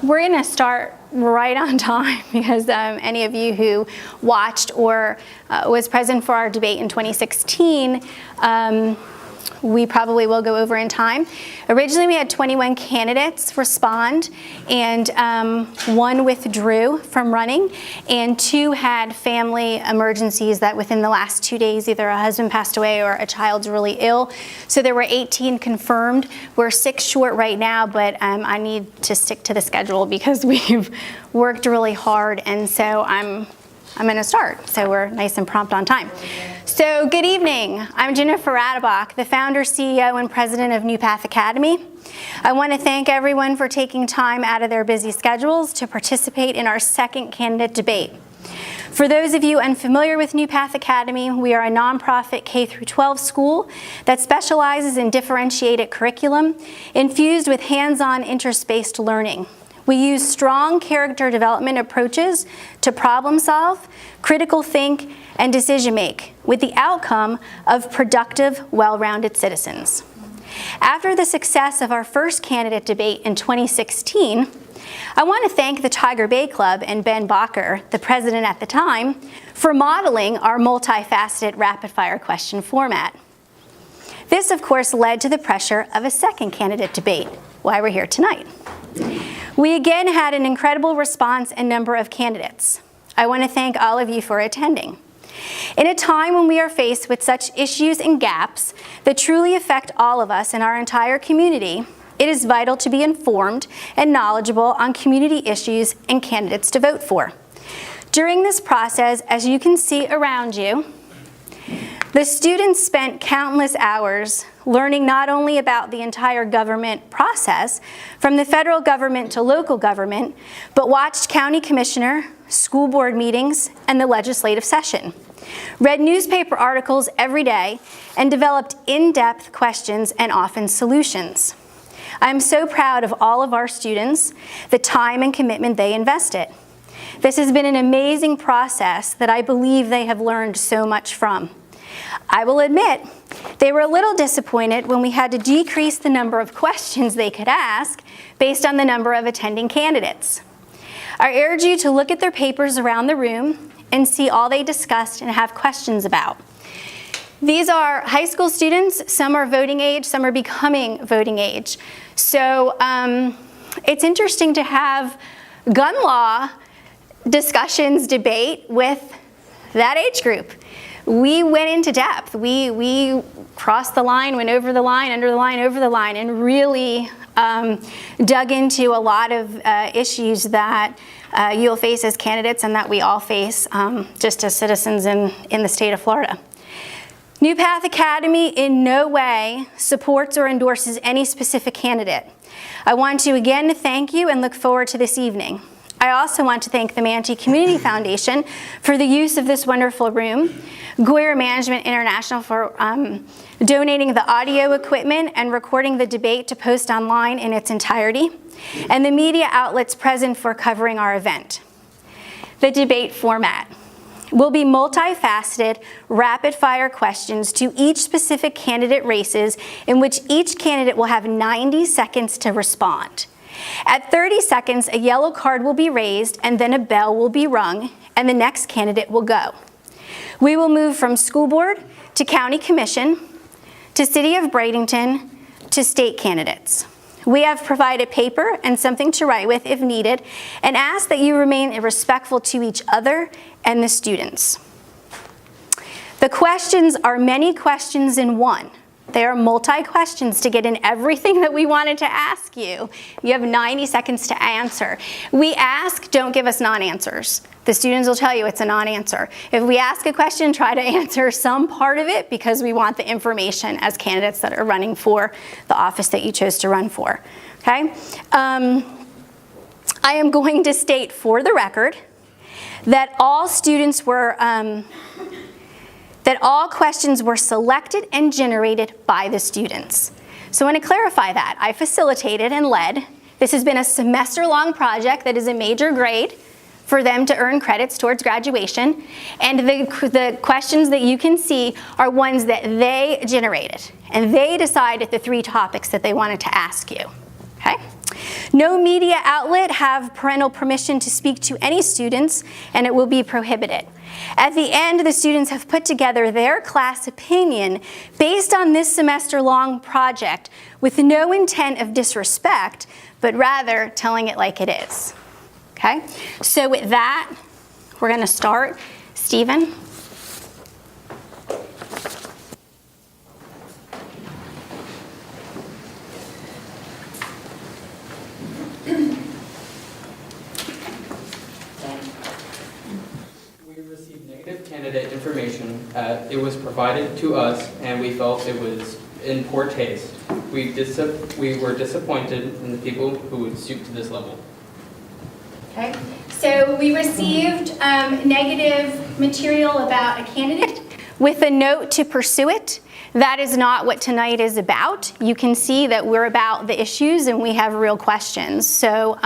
We're going to start right on time because any of you who watched or was present for our debate in 2016, we probably will go over in time. Originally, we had 21 candidates respond, and 1 withdrew from running, and 2 had family emergencies that within the last 2 days, either a husband passed away or a child's really ill. So there were 18 confirmed. We're 6 short right now, but I need to stick to the schedule because we've worked really hard, and so I'm going to start, so we're nice and prompt on time. So good evening. I'm Jennifer Radebach, the founder, CEO, and president of New Path Academy. I want to thank everyone for taking time out of their busy schedules to participate in our second candidate debate. For those of you unfamiliar with New Path Academy, we are a nonprofit K-12 school that specializes in differentiated curriculum infused with hands-on interest-based learning. We use strong character development approaches to problem solve, critical think, and decision make, with the outcome of productive, well-rounded citizens. After the success of our first candidate debate in 2016, I want to thank the Tiger Bay Club and Ben Bacher, the president at the time, for modeling our multifaceted rapid-fire question format. This, of course, led to the pressure of a second candidate debate, why we're here tonight. We again had an incredible response and number of candidates. I want to thank all of you for attending. In a time when we are faced with such issues and gaps that truly affect all of us and our entire community, it is vital to be informed and knowledgeable on community issues and candidates to vote for. During this process, as you can see around you, the students spent countless hours learning not only about the entire government process, from the federal government to local government, but watched county commissioner, school board meetings, and the legislative session, read newspaper articles every day, and developed in-depth questions and often solutions. I'm so proud of all of our students, the time and commitment they invested. This has been an amazing process that I believe they have learned so much from. I will admit, they were a little disappointed when we had to decrease the number of questions they could ask based on the number of attending candidates. I urge you to look at their papers around the room and see all they discussed and have questions about. These are high school students, some are voting age, some are becoming voting age. So it's interesting to have gun law discussions, debate with that age group. We went into depth. We crossed the line, went over the line, under the line, over the line, and really dug into a lot of issues that you'll face as candidates and that we all face just as citizens in the state of Florida. New Path Academy in no way supports or endorses any specific candidate. I want to again thank you and look forward to this evening. I also want to thank the Manatee Community Foundation for the use of this wonderful room, Goyer Management International for donating the audio equipment and recording the debate to post online in its entirety, and the media outlets present for covering our event. The debate format will be multifaceted, rapid-fire questions to each specific candidate races in which each candidate will have 90 seconds to respond. At 30 seconds, a yellow card will be raised and then a bell will be rung and the next candidate will go. We will move from school board to county commission to city of Bradenton to state candidates. We have provided paper and something to write with if needed and ask that you remain respectful to each other and the students. The questions are many questions in one. They are multi-questions to get in everything that we wanted to ask you. You have 90 seconds to answer. We ask, don't give us non-answers. The students will tell you it's a non-answer. If we ask a question, try to answer some part of it because we want the information as candidates that are running for the office that you chose to run for, okay? I am going to state for the record that all students were that all questions were selected and generated by the students. So I want to clarify that. I facilitated and led. This has been a semester-long project that is a major grade for them to earn credits towards graduation. And the questions that you can see are ones that they generated. And they decided the 3 topics that they wanted to ask you. Okay? No media outlet have parental permission to speak to any students, and it will be prohibited. At the end, the students have put together their class opinion based on this semester-long project with no intent of disrespect, but rather telling it like it is. Okay? So with that, we're going to start. Stephen? We received negative candidate information. It was provided to us, and we felt it was in poor taste. We were disappointed in the people who would stoop to this level. Okay, so we received negative material about a candidate with a note to pursue it. That is not what tonight is about. You can see that we're about the issues and we have real questions. So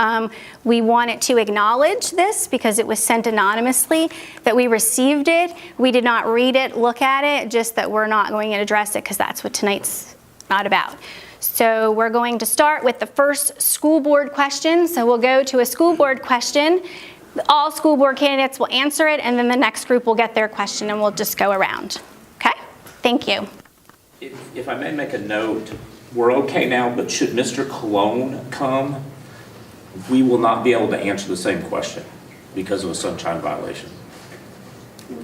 we wanted to acknowledge this because it was sent anonymously, that we received it. We did not read it, look at it, just that we're not going to address it because that's what tonight's not about. So we're going to start with the first school board question. So we'll go to a school board question. All school board candidates will answer it, and then the next group will get their question, and we'll just go around. Okay? Thank you. If I may make a note, we're okay now, but should Mr. Cologne come, we will not be able to answer the same question because of a sunshine violation,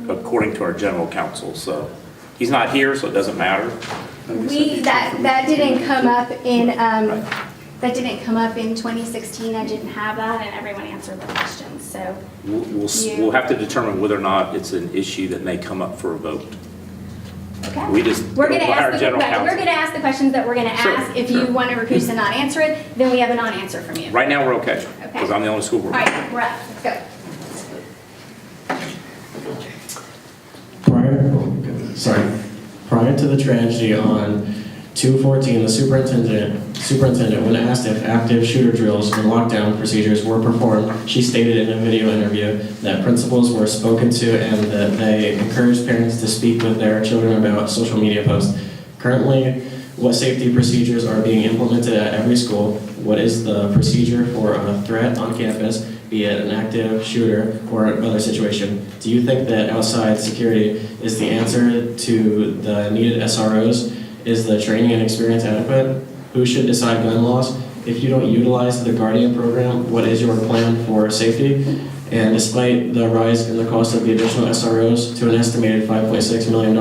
according to our general counsel. So he's not here, so it doesn't matter. That didn't come up in that didn't come up in 2016. I didn't have that, and everyone answered the questions. So we'll have to determine whether or not it's an issue that may come up for a vote. Okay. We're going to ask the questions that we're going to ask. If you want to recuse and not answer it, then we have a non-answer from you. Right now we're okay, because I'm the only school board. All right, we're up. Let's go. Prior to the tragedy on 2/14, the superintendent, when asked if active shooter drills and lockdown procedures were performed, she stated in a video interview that principals were spoken to and that they encouraged parents to speak with their children about social media posts. Currently, what safety procedures are being implemented at every school? What is the procedure for a threat on campus, be it an active shooter or another situation? Do you think that outside security is the answer to the needed SROs? Is the training and experience adequate? Who should decide gun laws? If you don't utilize the Guardian program, what is your plan for safety? And despite the rise in the cost of the additional SROs to an estimated $5.6 million,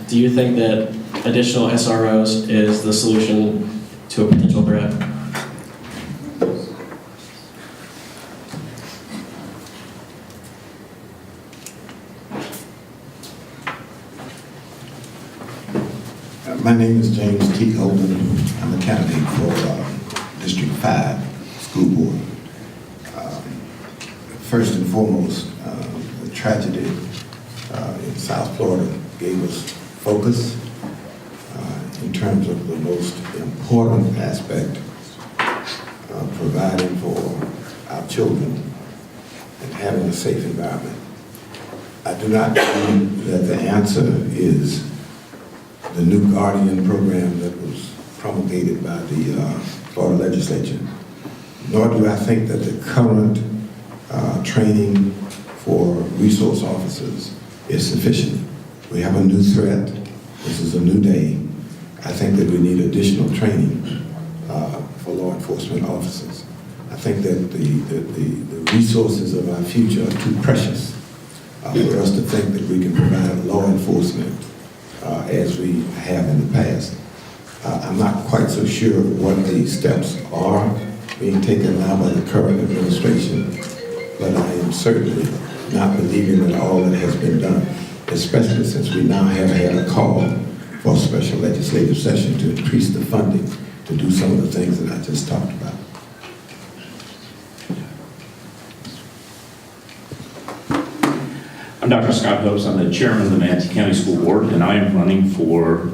do you think that additional SROs is the solution to a potential threat? My name is James T. Holden. I'm a candidate for District 5 School Board. First and foremost, the tragedy in South Florida gave us focus in terms of the most important aspect of providing for our children and having a safe environment. I do not believe that the answer is the new Guardian program that was promulgated by the Florida legislature, nor do I think that the current training for resource officers is sufficient. We have a new threat. This is a new day. I think that we need additional training for law enforcement officers. I think that the resources of our future are too precious for us to think that we can provide law enforcement as we have in the past. I'm not quite so sure what the steps are being taken now by the current administration, but I am certainly not believing that all that has been done, especially since we now have had a call for a special legislative session to increase the funding to do some of the things that I just talked about. Dr. Scott Hopes. I'm the chairman of the Manatee County School Board, and I am running for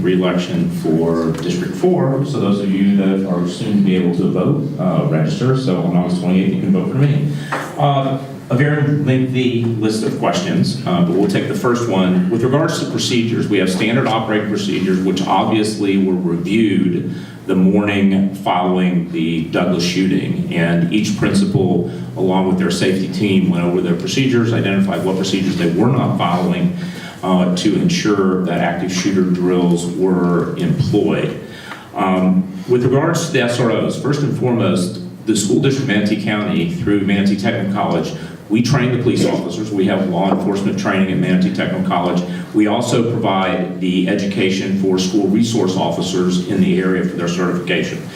re-election for District 4. So those of you that are soon to be able to vote, register. So on August 28th, you can vote for me. A very lengthy list of questions, but we'll take the first one. With regards to procedures, we have standard operating procedures, which obviously were reviewed the morning following the Douglas shooting, and each principal, along with their safety team, went over their procedures, identified what procedures they were not following to ensure that active shooter drills were employed. With regards to the SROs, first and foremost, the school district of Manatee County through Manatee Technical College, we train the police officers. We have law enforcement training at Manatee Technical College. We also provide the education for school resource officers in the area for their certification.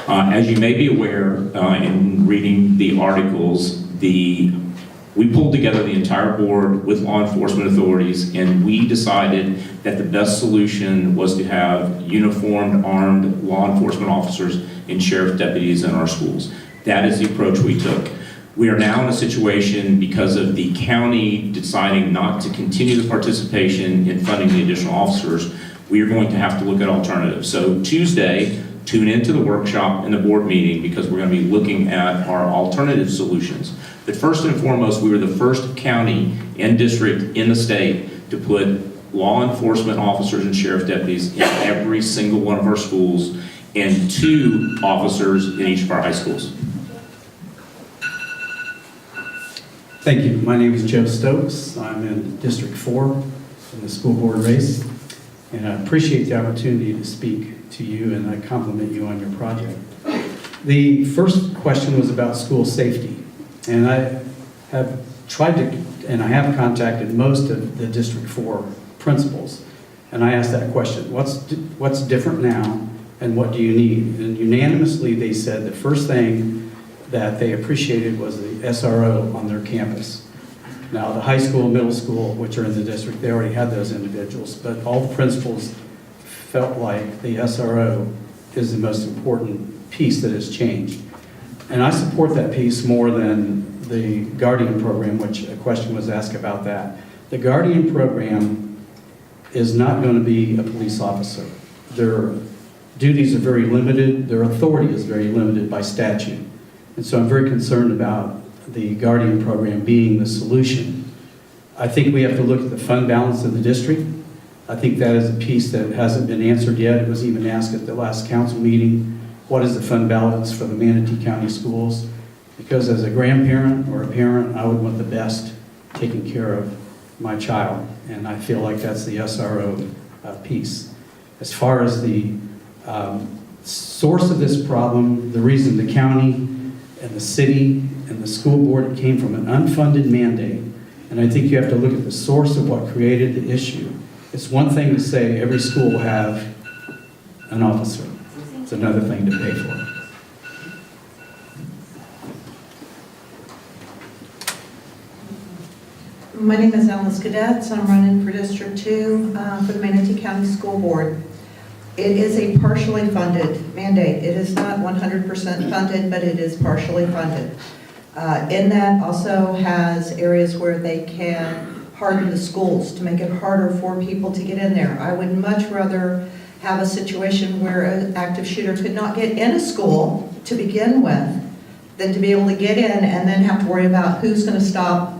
As you may be aware, in reading the articles, we pulled together the entire board with law enforcement authorities, and we decided that the best solution was to have uniformed, armed law enforcement officers and sheriff deputies in our schools. That is the approach we took. We are now in a situation, because of the county deciding not to continue the participation in funding the additional officers, we are going to have to look at alternatives. So Tuesday, tune into the workshop and the board meeting, because we're going to be looking at our alternative solutions. But first and foremost, we were the first county and district in the state to put law enforcement officers and sheriff deputies in every single one of our schools, and 2 officers in each of our high schools. Thank you. My name is Joe Stokes. I'm in District 4 in the school board race, and I appreciate the opportunity to speak to you, and I compliment you on your project. The first question was about school safety, and I have tried to, and I have contacted most of the District 4 principals, and I asked that question, what's different now, and what do you need? And unanimously they said the first thing that they appreciated was the SRO on their campus. Now, the high school, middle school, which are in the district, they already had those individuals, but all the principals felt like the SRO is the most important piece that has changed. And I support that piece more than the Guardian program, which a question was asked about that. The Guardian program is not going to be a police officer. Their duties are very limited, their authority is very limited by statute. And so I'm very concerned about the Guardian program being the solution. I think we have to look at the fund balance of the district. I think that is a piece that hasn't been answered yet. It was even asked at the last council meeting, what is the fund balance for the Manatee County schools? Because as a grandparent or a parent, I would want the best taking care of my child. And I feel like that's the SRO piece. As far as the source of this problem, the reason the county and the city and the school board came from an unfunded mandate, and I think you have to look at the source of what created the issue. It's one thing to say every school will have an officer. It's another thing to pay for. My name is Alice Cadets. I'm running for District 2 for the Manatee County School Board. It is a partially funded mandate. It is not 100% funded, but it is partially funded. In that also has areas where they can harden the schools to make it harder for people to get in there. I would much rather have a situation where an active shooter could not get in a school to begin with than to be able to get in and then have to worry about who's going to stop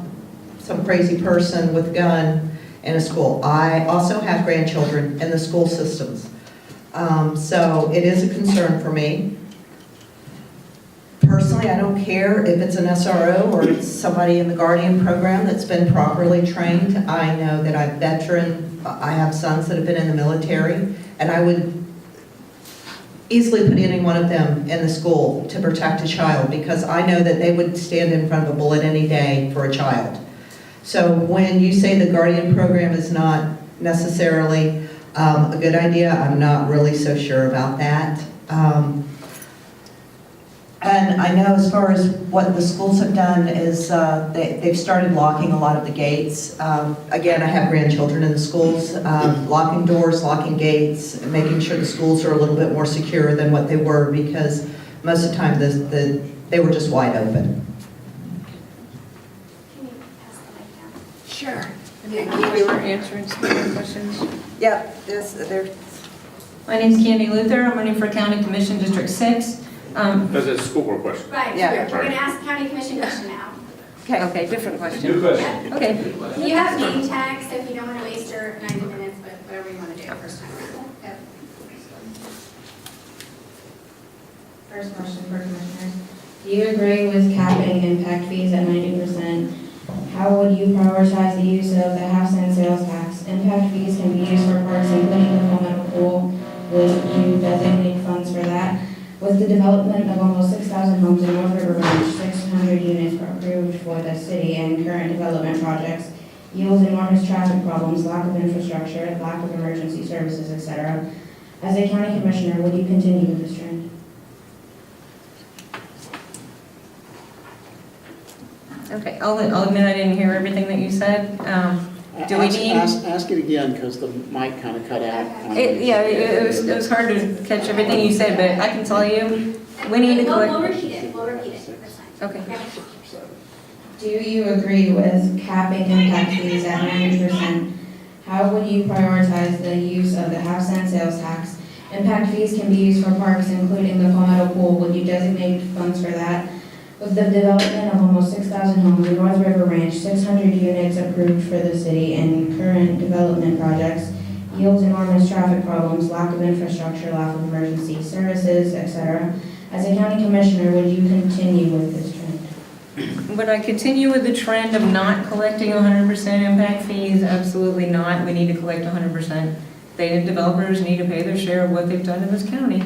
some crazy person with a gun in a school. I also have grandchildren in the school systems. So it is a concern for me. Personally, I don't care if it's an SRO or it's somebody in the Guardian program that's been properly trained. I know that I'm veteran. I have sons that have been in the military, and I would easily put any one of them in the school to protect a child, because I know that they would stand in front of a bullet any day for a child. So when you say the Guardian program is not necessarily a good idea, I'm not really so sure about that. And I know as far as what the schools have done is they've started locking a lot of the gates. Again, I have grandchildren in the schools, locking doors, locking gates, and making sure the schools are a little bit more secure than what they were, because most of the time they were just wide open. Sure. We were answering some of the questions. Yep, there. My name's Candy Luther. I'm running for County Commission District 6. That's a school board question. Right, Yeah. we're going to ask County Commission question now. Okay, different question. question. Okay. You have name tags, so if you don't want to waste your 90 minutes, but whatever you want to do first time around. Yep. First question for commissioners. Do you agree with capping impact fees at 90%? How would you prioritize the use of the half-cent sales tax? Impact fees can be used for parks, including the Palmetto Pool. Would you designate funds for that? With the development of almost 6,000 homes in North River Ranch, 600 units approved for the city and current development projects, yields enormous traffic problems, lack of infrastructure, lack of emergency services, etc. As a county commissioner, would you continue with this trend? Okay, I'll admit I didn't hear everything that you said. Do we need? Ask it again, because the mic kind of cut out. It was hard to catch everything you said, but I can tell you, we need to collect. We'll repeat it. We'll repeat it first time. Okay. Do you agree with capping impact fees at 90%? How would you prioritize the use of the half-cent sales tax? Impact fees can be used for parks, including the Palmetto Pool. Would you designate funds for that? With the development of almost 6,000 homes in North River Ranch, 600 units approved for the city and current development projects, yields enormous traffic problems, lack of infrastructure, lack of emergency services, etc. As a county commissioner, would you continue with this trend? Would I continue with the trend of not collecting 100% impact fees? Absolutely not. We need to collect 100%. The developers need to pay their share of what they've done in this county.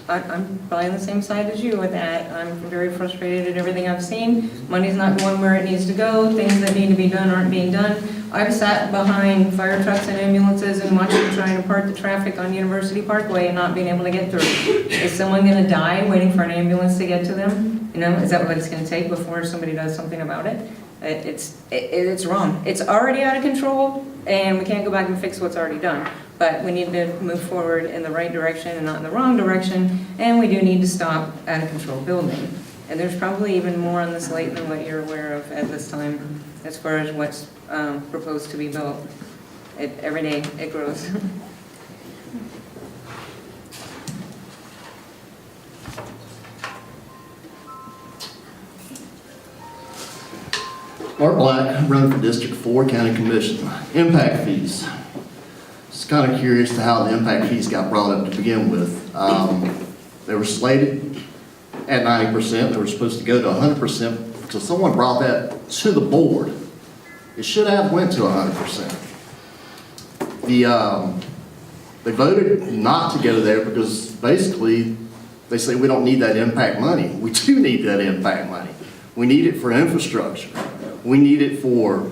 I'm probably on the same side as you with that. I'm very frustrated at everything I've seen. Money's not going where it needs to go. Things that need to be done aren't being done. I've sat behind fire trucks and ambulances and watched them trying to part the traffic on University Parkway and not being able to get through. Is someone going to die waiting for an ambulance to get to them? You know, is that what it's going to take before somebody does something about it? It's wrong. It's already out of control, and we can't go back and fix what's already done. But we need to move forward in the right direction and not in the wrong direction, and we do need to stop out of control building. And there's probably even more on the slate than what you're aware of at this time, as far as what's proposed to be built. Every day it grows. Mark Black, running for District 4, County Commission. Impact fees. Just kind of curious to how the impact fees got brought up to begin with. They were slated at 90%. They were supposed to go to 100%. So someone brought that to the board. It should have went to 100%. They voted not to go there because basically they say we don't need that impact money. We do need that impact money. We need it for infrastructure. We need it for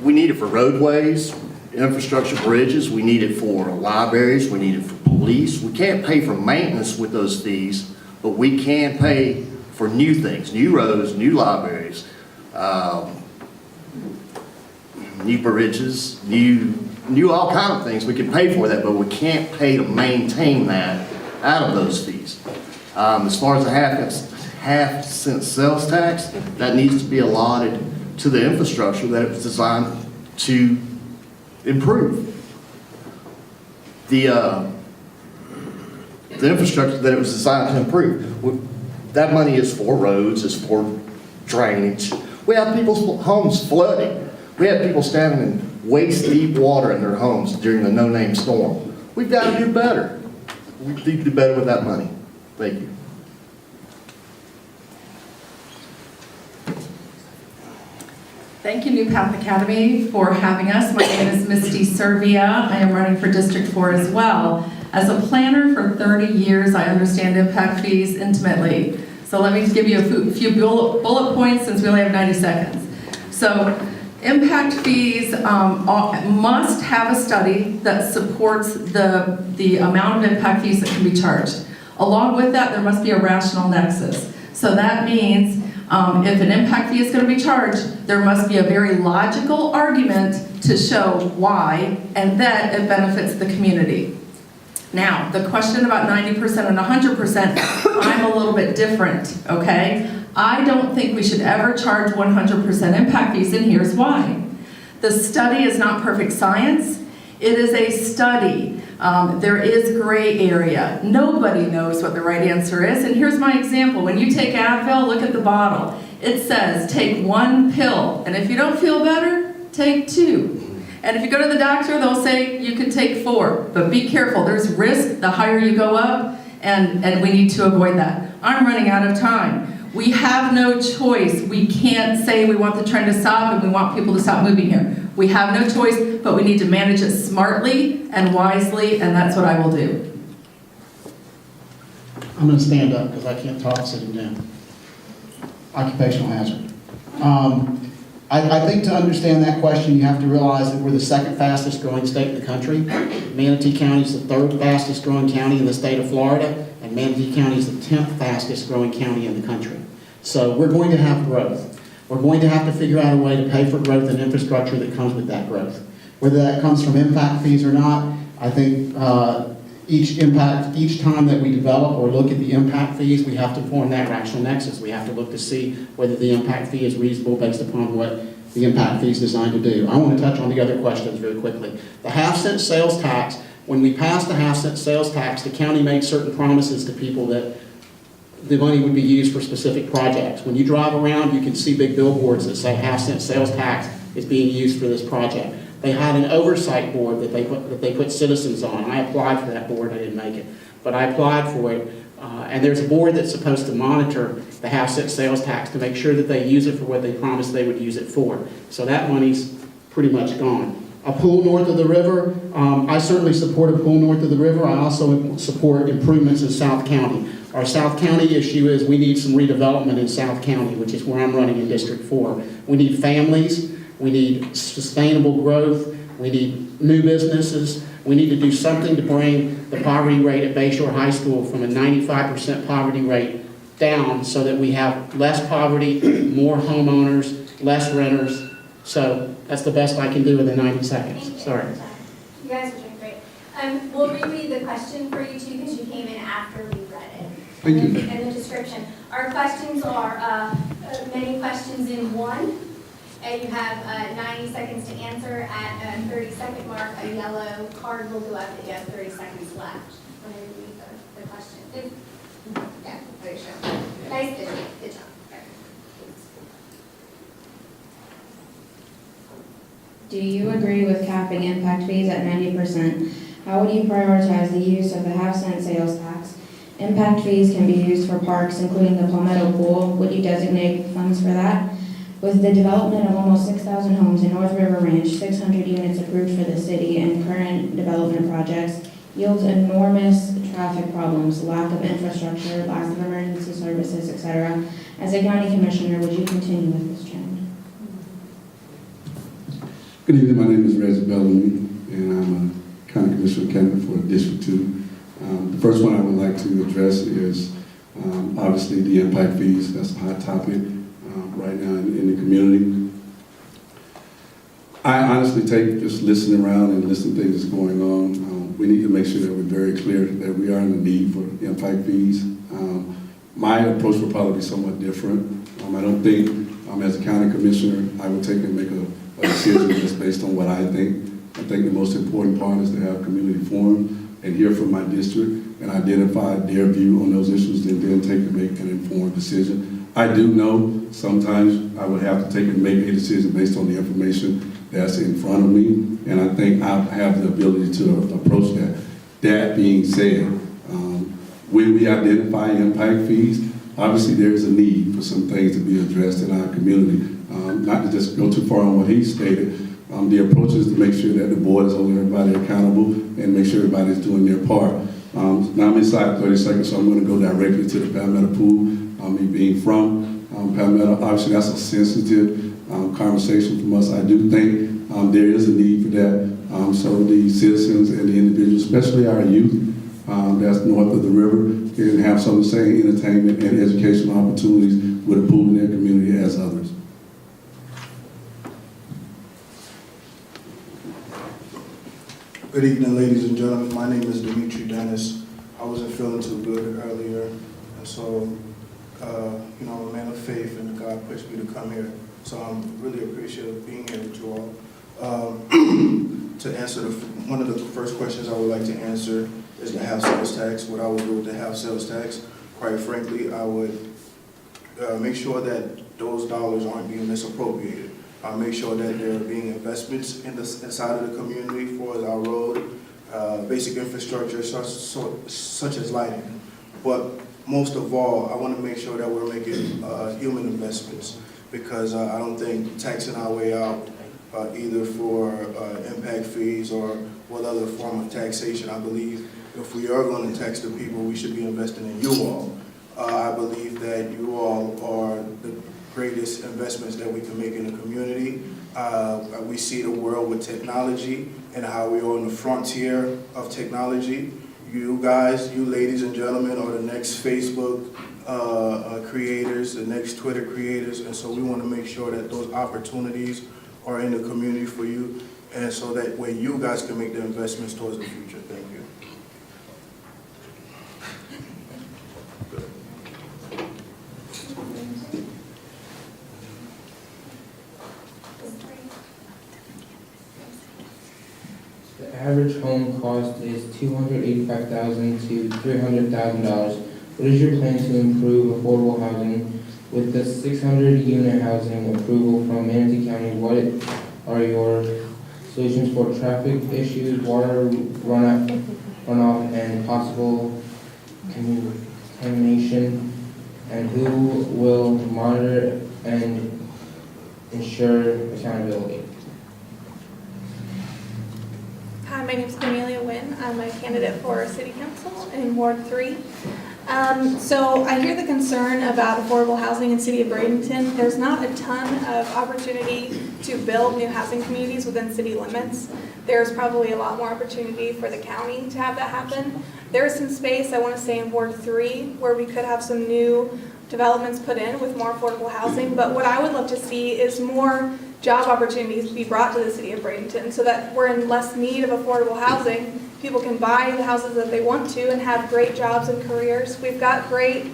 roadways, infrastructure, bridges. We need it for libraries. We need it for police. We can't pay for maintenance with those fees, but we can pay for new things, new roads, new libraries, new bridges, new all kind of things. We can pay for that, but we can't pay to maintain that out of those fees. As far as the half-cent sales tax, that needs to be allotted to the infrastructure that it was designed to improve. The infrastructure that it was designed to improve. That money is for roads, is for drainage. We have people's homes flooding. We have people standing in waist-deep water in their homes during the no-name storm. We've got to do better. We need to do better with that money. Thank you. Thank you, New Path Academy, for having us. My name is Misty Servia. I am running for District 4 as well. As a planner for 30 years, I understand impact fees intimately. So let me just give you a few bullet points since we only have 90 seconds. So impact fees must have a study that supports the amount of impact fees that can be charged. Along with that, there must be a rational nexus. So that means if an impact fee is going to be charged, there must be a very logical argument to show why and that it benefits the community. Now, the question about 90% and 100%, I'm a little bit different, okay? I don't think we should ever charge 100% impact fees, and here's why. The study is not perfect science. It is a study. There is gray area. Nobody knows what the right answer is, and here's my example. When you take Advil, look at the bottle. It says take 1 pill, and if you don't feel better, take 2. And if you go to the doctor, they'll say you can take 4, but be careful. There's risk the higher you go up, and we need to avoid that. I'm running out of time. We have no choice. We can't say we want the trend to stop and we want people to stop moving here. We have no choice, but we need to manage it smartly and wisely, and that's what I will do. I'm going to stand up because I can't talk sitting down. Occupational hazard. I think to understand that question, you have to realize that we're the second fastest growing state in the country. Manatee County is the 3rd fastest growing county in the state of Florida, and Manatee County is the 10th fastest growing county in the country. So we're going to have growth. We're going to have to figure out a way to pay for growth and infrastructure that comes with that growth. Whether that comes from impact fees or not, I think each time that we develop or look at the impact fees, we have to form that rational nexus. We have to look to see whether the impact fee is reasonable based upon what the impact fee is designed to do. I want to touch on the other questions very quickly. The half-cent sales tax, when we passed the half-cent sales tax, the county made certain promises to people that the money would be used for specific projects. When you drive around, you can see big billboards that say half-cent sales tax is being used for this project. They had an oversight board that they put citizens on. I applied for that board. I didn't make it, but I applied for it. And there's a board that's supposed to monitor the half-cent sales tax to make sure that they use it for what they promised they would use it for. So that money's pretty much gone. A pool north of the river, I certainly support a pool north of the river. I also support improvements in South County. Our South County issue is we need some redevelopment in South County, which is where I'm running in District 4. We need families. We need sustainable growth. We need new businesses. We need to do something to bring the poverty rate at Bayshore High School from a 95% poverty rate down so that we have less poverty, more homeowners, less renters. So that's the best I can do within 90 seconds. Sorry. You guys are doing great. We'll reread the question for you too because you came in after we read it. Thank you. And the description. Our questions are many questions in one. And you have 90 seconds to answer. At a 30-second mark, a yellow card will go up if you have 30 seconds left. When you read the question. Yeah, very sure. Nice, good job. Do you agree with capping impact fees at 90%? How would you prioritize the use of the half-cent sales tax? Impact fees can be used for parks, including the Palmetto Pool. Would you designate funds for that? With the development of almost 6,000 homes in North River Ranch, 600 units approved for the city, and current development projects yields enormous traffic problems, lack of infrastructure, lack of emergency services, etc. As a county commissioner, would you continue with this trend? Good evening, my name is Reggie Bellamy, and I'm a county commissioner candidate for District 2. The first one I would like to address is obviously the impact fees. That's a hot topic right now in the community. I honestly take just listening around and listening to things that's going on. We need to make sure that we're very clear that we are in the need for impact fees. My approach will probably be somewhat different. I don't think as a county commissioner I would take and make a decision just based on what I think. I think the most important part is to have community forum and hear from my district and identify their view on those issues and then take and make an informed decision. I do know sometimes I would have to take and make a decision based on the information that's in front of me, and I think I have the ability to approach that. That being said, when we identify impact fees, obviously there is a need for some things to be addressed in our community. Not to just go too far on what he stated, the approach is to make sure that the board is holding everybody accountable and make sure everybody's doing their part. Now I'm inside 30 seconds, so I'm going to go directly to the Palmetto Pool. Me being from Palmetto, obviously that's a sensitive conversation from us. I do think there is a need for that. So the citizens and the individuals, especially our youth that's north of the river, can have some of the same entertainment and educational opportunities with a pool in their community as others. Good evening, ladies and gentlemen. My name is Dimitri Dennis. I wasn't feeling too good earlier, and so I'm a man of faith, and God pushed me to come here. So I'm really appreciative of being here with you all. To answer one of the first questions I would like to answer is the half sales tax. What I would do with the half sales tax, quite frankly, I would make sure that those dollars aren't being misappropriated. I'll make sure that there are being investments inside of the community for our road, basic infrastructure such as lighting. But most of all, I want to make sure that we're making human investments, because I don't think taxing our way out, either for impact fees or what other form of taxation, I believe if we are going to tax the people, we should be investing in you all. I believe that you all are the greatest investments that we can make in the community. We see the world with technology and how we are on the frontier of technology. You guys, you ladies and gentlemen, are the next Facebook creators, the next Twitter creators, and so we want to make sure that those opportunities are in the community for you, and so that way you guys can make the investments towards the future. Thank you. The average home cost is $285,000 to $300,000. What is your plan to improve affordable housing? With the 600-unit housing approval from Manatee County, what are your solutions for traffic issues, water runoff, and possible contamination? And who will monitor and ensure accountability? Hi, my name is Cornelia Wynn. I'm a candidate for City Council in Ward 3. So I hear the concern about affordable housing in the city of Bradenton. There's not a ton of opportunity to build new housing communities within city limits. There's probably a lot more opportunity for the county to have that happen. There is some space, I want to say, in Ward 3 where we could have some new developments put in with more affordable housing. But what I would love to see is more job opportunities be brought to the city of Bradenton so that we're in less need of affordable housing. People can buy the houses that they want to and have great jobs and careers. We've got great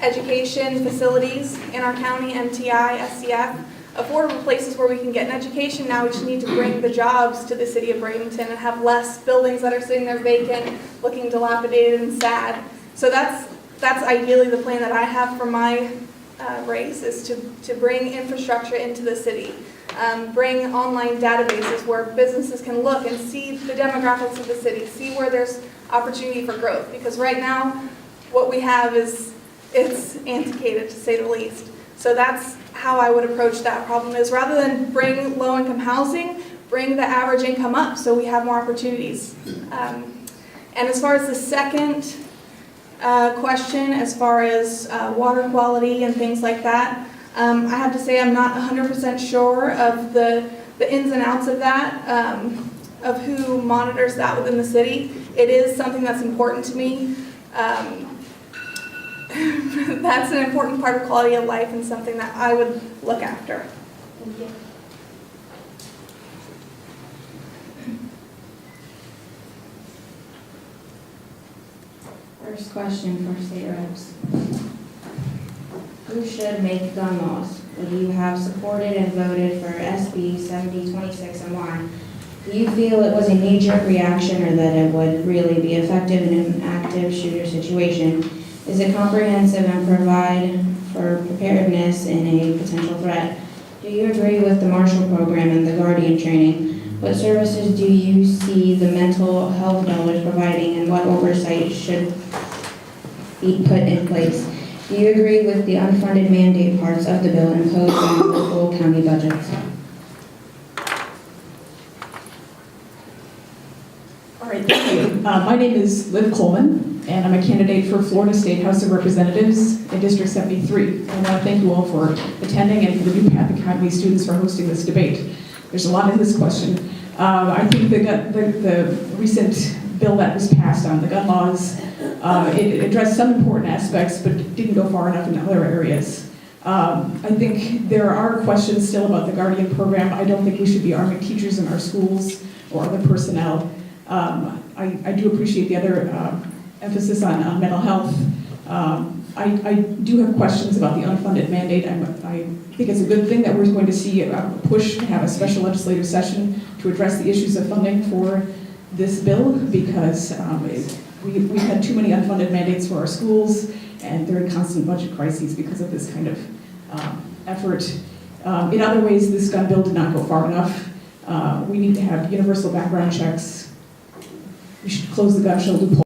education facilities in our county, MTI, SCF, affordable places where we can get an education. Now we just need to bring the jobs to the city of Bradenton and have less buildings that are sitting there vacant, looking dilapidated and sad. So that's ideally the plan that I have for my race, is to bring infrastructure into the city. Bring online databases where businesses can look and see the demographics of the city, see where there's opportunity for growth. Because right now, what we have it's antiquated, to say the least. So that's how I would approach that problem, is rather than bring low-income housing, bring the average income up so we have more opportunities. And as far as the second question, as far as water quality and things like that, I have to say I'm not 100% sure of the ins and outs of that, of who monitors that within the city. It is something that's important to me. That's an important part of quality of life and something that I would look after. Thank you. First question for state reps. Who should make gun laws? Would you have supported and voted for SB 7026 and why? Do you feel it was a knee-jerk reaction or that it would really be effective in an active shooter situation? Is it comprehensive and provide for preparedness in a potential threat? Do you agree with the Marshall Program and the Guardian training? What services do you see the mental health dollars providing, and what oversight should be put in place? Do you agree with the unfunded mandate parts of the bill imposed on local county budgets? All right, thank you. My name is Liv Coleman, and I'm a candidate for Florida State House of Representatives in District 73. I want to thank you all for attending and for the New Path Academy students for hosting this debate. There's a lot in this question. I think the recent bill that was passed on the gun laws, it addressed some important aspects, but didn't go far enough in other areas. I think there are questions still about the Guardian program. I don't think we should be arming teachers in our schools or other personnel. I do appreciate the other emphasis on mental health. I do have questions about the unfunded mandate. I think it's a good thing that we're going to see a push to have a special legislative session to address the issues of funding for this bill, because we've had too many unfunded mandates for our schools, and they're in constant budget crises because of this kind of effort. In other ways, this gun bill did not go far enough. We need to have universal background checks. We should close the gun show loophole.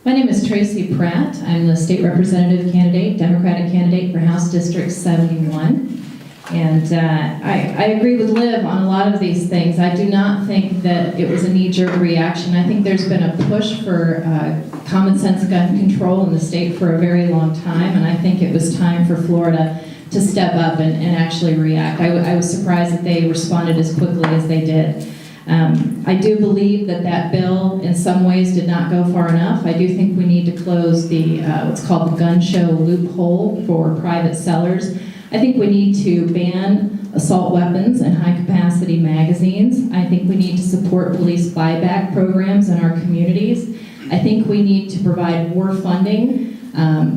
My name is Tracy Pratt. I'm the state representative candidate, Democratic candidate for House District 71. And I agree with Liv on a lot of these things. I do not think that it was a knee-jerk reaction. I think there's been a push for common sense gun control in the state for a very long time, and I think it was time for Florida to step up and actually react. I was surprised that they responded as quickly as they did. I do believe that that bill in some ways did not go far enough. I do think we need to close the what's called the gun show loophole for private sellers. I think we need to ban assault weapons and high-capacity magazines. I think we need to support police buyback programs in our communities. I think we need to provide more funding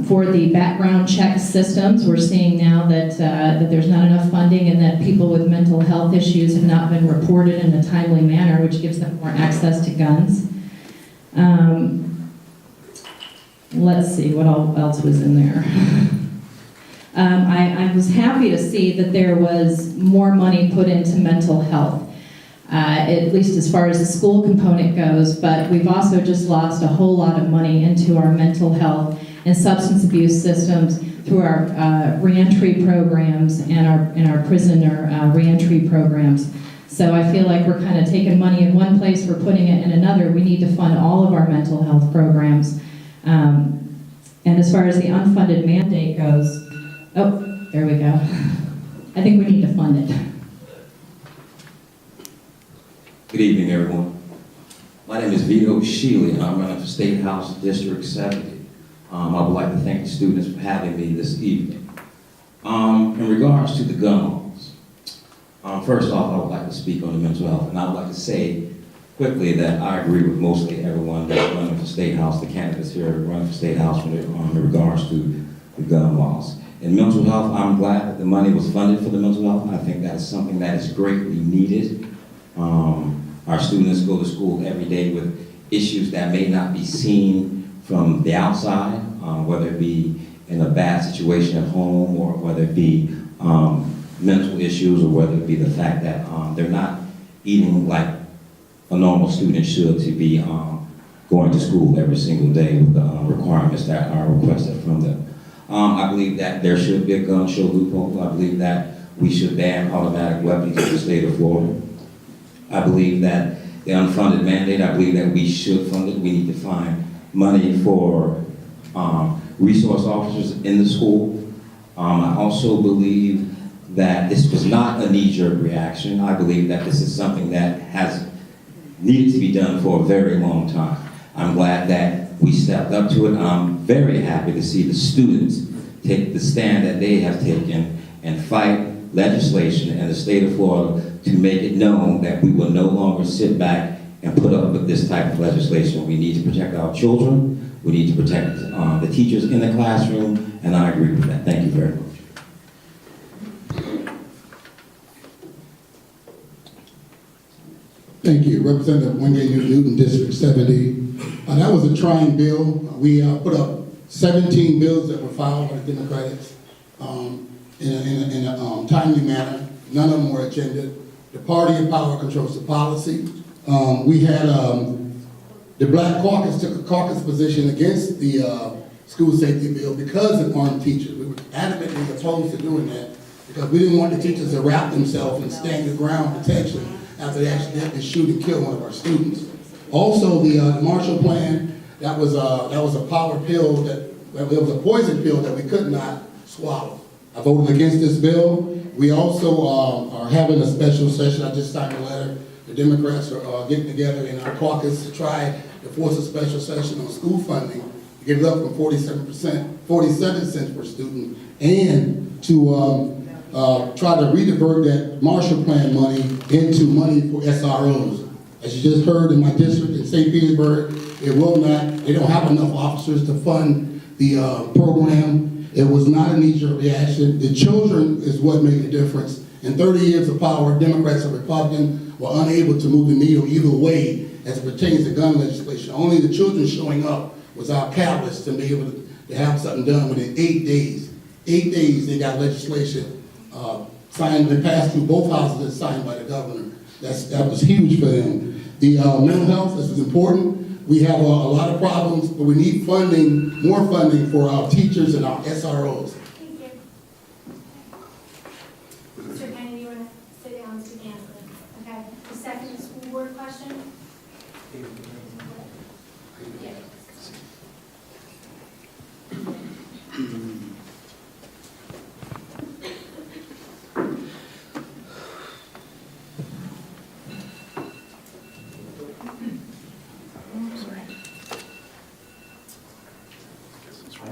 for the background check systems. We're seeing now that there's not enough funding and that people with mental health issues have not been reported in a timely manner, which gives them more access to guns. Let's see, what else was in there? I was happy to see that there was more money put into mental health, at least as far as the school component goes, but we've also just lost a whole lot of money into our mental health and substance abuse systems through our reentry programs and our prisoner reentry programs. So I feel like we're kind of taking money in one place, we're putting it in another. We need to fund all of our mental health programs. And as far as the unfunded mandate goes, oh, there we go. I think we need to fund it. Good evening, everyone. My name is Vito Sheely, and I'm running for State House District 70. I would like to thank the students for having me this evening. In regards to the gun laws, first off, I would like to speak on the mental health, and I would like to say quickly that I agree with mostly everyone that's running for State House, the candidates here running for State House in regards to the gun laws. In mental health, I'm glad that the money was funded for the mental health. I think that is something that is greatly needed. Our students go to school every day with issues that may not be seen from the outside, whether it be in a bad situation at home, or whether it be mental issues, or whether it be the fact that they're not eating like a normal student should, to be going to school every single day with the requirements that are requested from them. I believe that there should be a gun show loophole. I believe that we should ban automatic weapons in the state of Florida. I believe that the unfunded mandate, I believe that we should fund it. We need to find money for resource officers in the school. I also believe that this was not a knee-jerk reaction. I believe that this is something that has needed to be done for a very long time. I'm glad that we stepped up to it. I'm very happy to see the students take the stand that they have taken and fight legislation in the state of Florida to make it known that we will no longer sit back and put up with this type of legislation. We need to protect our children. We need to protect the teachers in the classroom, and I agree with that. Thank you very much. Thank you. Representative Wingate Newton, District 70. That was a trying bill. We put up 17 bills that were filed by the Democrats in a timely manner. None of them were agended. The party in power controls the policy. We had the Black Caucus took a caucus position against the school safety bill because of armed teachers. We were adamantly opposed to doing that because we didn't want the teachers to wrap themselves in stand your ground protection after they accidentally shoot and kill one of our students. Also, the Marshall Plan, that was a power pill, it was a poison pill that we could not swallow. I voted against this bill. We also are having a special session. I just signed a letter. The Democrats are getting together in our caucus to try to force a special session on school funding, to get it up from 47 cents per student, and to try to redivert that Marshall Plan money into money for SROs. As you just heard in my district in St. Petersburg, they don't have enough officers to fund the program. It was not a knee-jerk reaction. The children is what made the difference. In 30 years of power, Democrats and Republicans were unable to move the needle either way as it pertains to gun legislation. Only the children showing up was our catalyst to be able to have something done within 8 days. 8 days they got legislation signed and passed through both houses and signed by the governor. That was huge for them. The mental health, this is important. We have a lot of problems, but we need funding, more funding for our teachers and our SROs. Thank you. Mr. Kennedy, you want to sit down to answer? Okay. The second school board question? Yeah.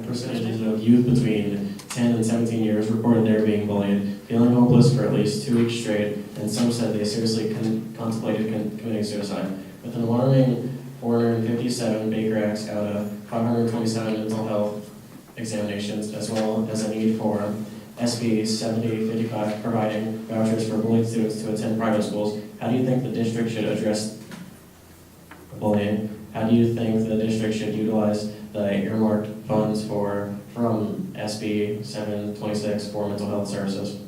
Percentages of youth between 10 and 17 years reported they're being bullied, feeling hopeless for at least 2 weeks straight, and some said they seriously contemplated committing suicide. With an alarming 457 Baker Acts out of 527 mental health examinations, as well as a need for SB 7055 providing vouchers for bullied students to attend private schools, how do you think the district should address bullying? How do you think the district should utilize the earmarked funds from SB 726 for mental health services?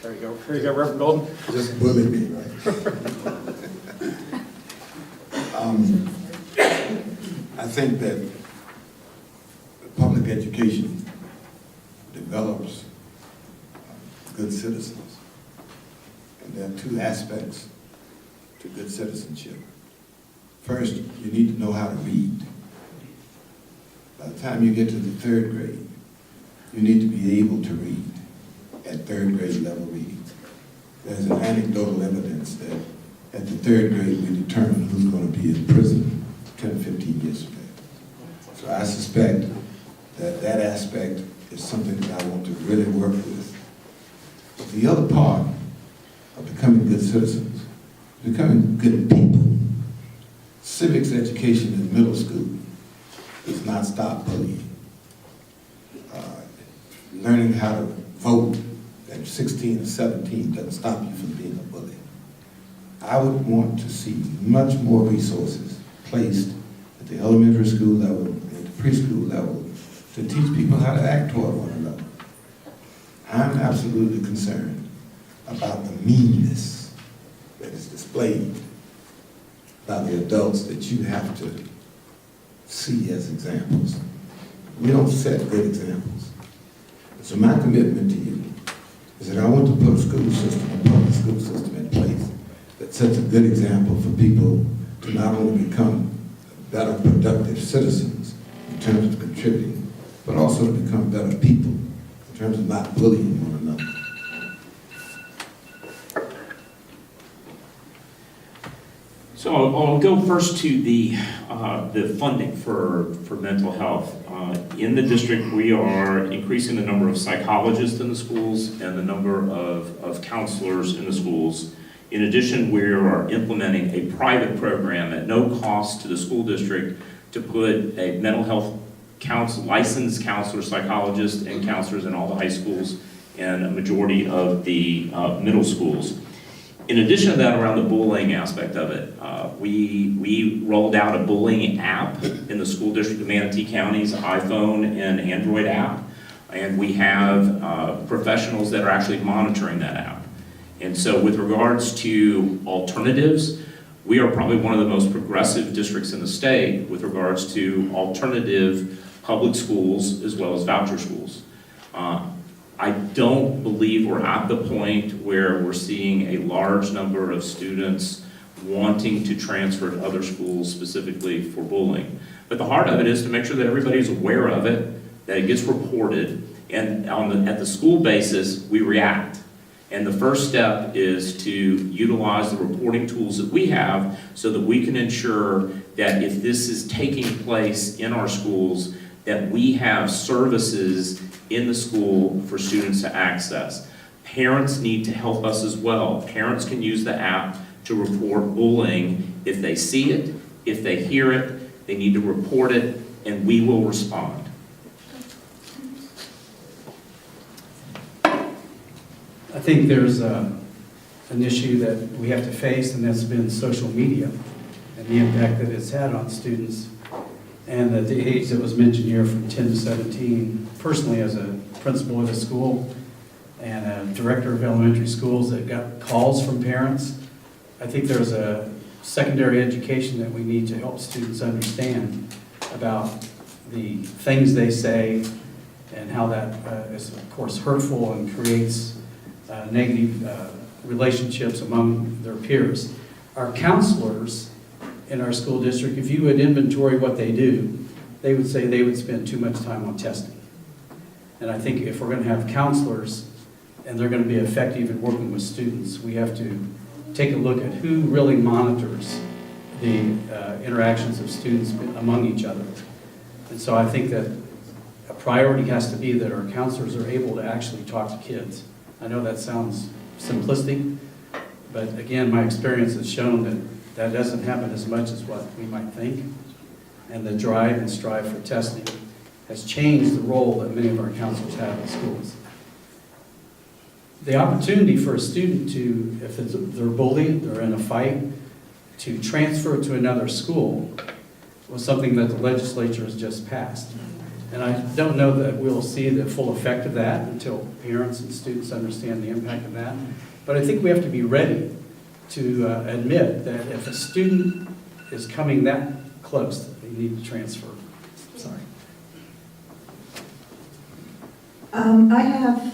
There you go. There you go, Reverend Golden. Just bully me, right? I think that public education develops good citizens. And there are 2 aspects to good citizenship. First, you need to know how to read. By the time you get to the 3rd grade, you need to be able to read at 3rd grade level reading. There's an anecdotal evidence that at the 3rd grade we determine who's going to be in prison 10, 15 years from now. So I suspect that that aspect is something that I want to really work with. But the other part of becoming good citizens, becoming good people. Civics education in middle school does not stop bullying. Learning how to vote at 16 or 17 doesn't stop you from being a bully. I would want to see much more resources placed at the elementary school level, at the preschool level, to teach people how to act toward one another. I'm absolutely concerned about the meanness that is displayed by the adults that you have to see as examples. We don't set good examples. So my commitment to you is that I want to put a school system, a public school system in place that sets a good example for people to not only become better productive citizens in terms of contributing, but also to become better people in terms of not bullying one another. So I'll go first to the funding for mental health. In the district, we are increasing the number of psychologists in the schools and the number of counselors in the schools. In addition, we are implementing a private program at no cost to the school district to put a mental health licensed counselor, psychologist, and counselors in all the high schools and a majority of the middle schools. In addition to that, around the bullying aspect of it, we rolled out a bullying app in the school district of Manatee County's iPhone and Android app, and we have professionals that are actually monitoring that app. And so with regards to alternatives, we are probably one of the most progressive districts in the state with regards to alternative public schools as well as voucher schools. I don't believe we're at the point where we're seeing a large number of students wanting to transfer to other schools specifically for bullying. But the heart of it is to make sure that everybody's aware of it, that it gets reported, and at the school basis, we react. And the first step is to utilize the reporting tools that we have so that we can ensure that if this is taking place in our schools, that we have services in the school for students to access. Parents need to help us as well. Parents can use the app to report bullying. If they see it, if they hear it, they need to report it, and we will respond. I think there's an issue that we have to face, and that's been social media and the impact that it's had on students. And at the age that was mentioned here, from 10 to 17, personally as a principal at a school and a director of elementary schools that got calls from parents, I think there's a secondary education that we need to help students understand about the things they say and how that is, of course, hurtful and creates negative relationships among their peers. Our counselors in our school district, if you would inventory what they do, they would say they would spend too much time on testing. And I think if we're going to have counselors and they're going to be effective in working with students, we have to take a look at who really monitors the interactions of students among each other. And so I think that a priority has to be that our counselors are able to actually talk to kids. I know that sounds simplistic, but again, my experience has shown that that doesn't happen as much as what we might think. And the drive and strive for testing has changed the role that many of our counselors have in schools. The opportunity for a student to, if they're bullied or in a fight, to transfer to another school was something that the legislature has just passed. And I don't know that we'll see the full effect of that until parents and students understand the impact of that. But I think we have to be ready to admit that if a student is coming that close, they need to transfer. Sorry. I have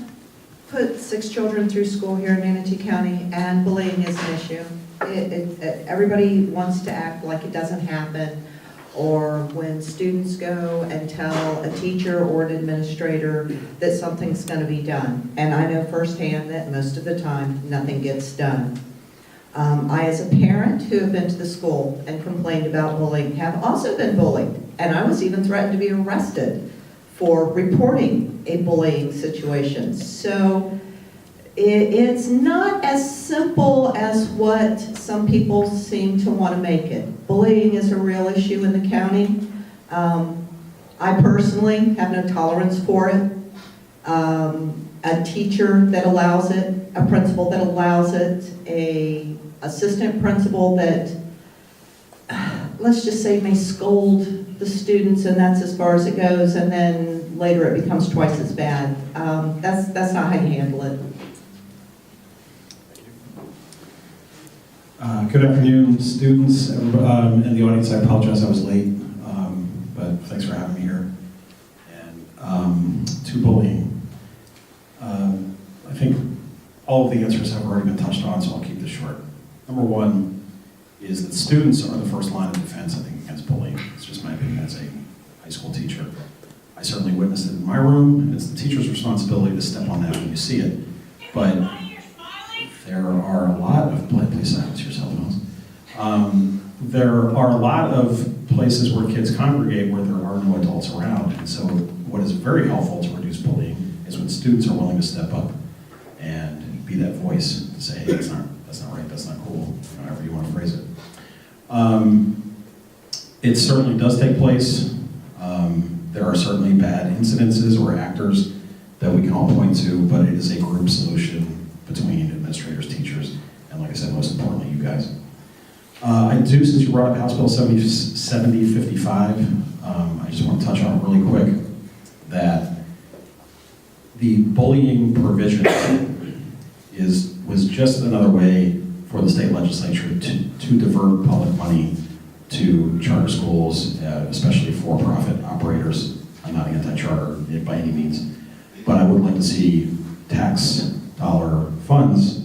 put 6 children through school here in Manatee County, and bullying is an issue. Everybody wants to act like it doesn't happen, or when students go and tell a teacher or an administrator that something's going to be done. And I know firsthand that most of the time, nothing gets done. I, as a parent who have been to the school and complained about bullying, have also been bullied. And I was even threatened to be arrested for reporting a bullying situation. So it's not as simple as what some people seem to want to make it. Bullying is a real issue in the county. I personally have no tolerance for it. A teacher that allows it, a principal that allows it, a assistant principal that, let's just say, may scold the students, and that's as far as it goes, and then later it becomes twice as bad. That's not how you handle it. Good afternoon, students in the audience. I apologize I was late, but thanks for having me here. And to bullying, I think all of the answers have already been touched on, so I'll keep this short. Number one is that students are the first line of defense, I think, against bullying. It's just my opinion as a high school teacher. I certainly witnessed it in my room, and it's the teacher's responsibility to step on that when you see it. But there are a lot of, please silence your cell phones. There are a lot of places where kids congregate where there are no adults around. And so what is very helpful to reduce bullying is when students are willing to step up and be that voice to say, hey, that's not right, that's not cool, however you want to phrase it. It certainly does take place. There are certainly bad incidences or actors that we can all point to, but it is a group solution between administrators, teachers, and like I said, most importantly, you guys. I do, since you brought up House Bill 7055, I just want to touch on it really quick, that the bullying provision was just another way for the state legislature to divert public money to charter schools, especially for-profit operators. I'm not anti-charter by any means, but I would like to see tax dollar funds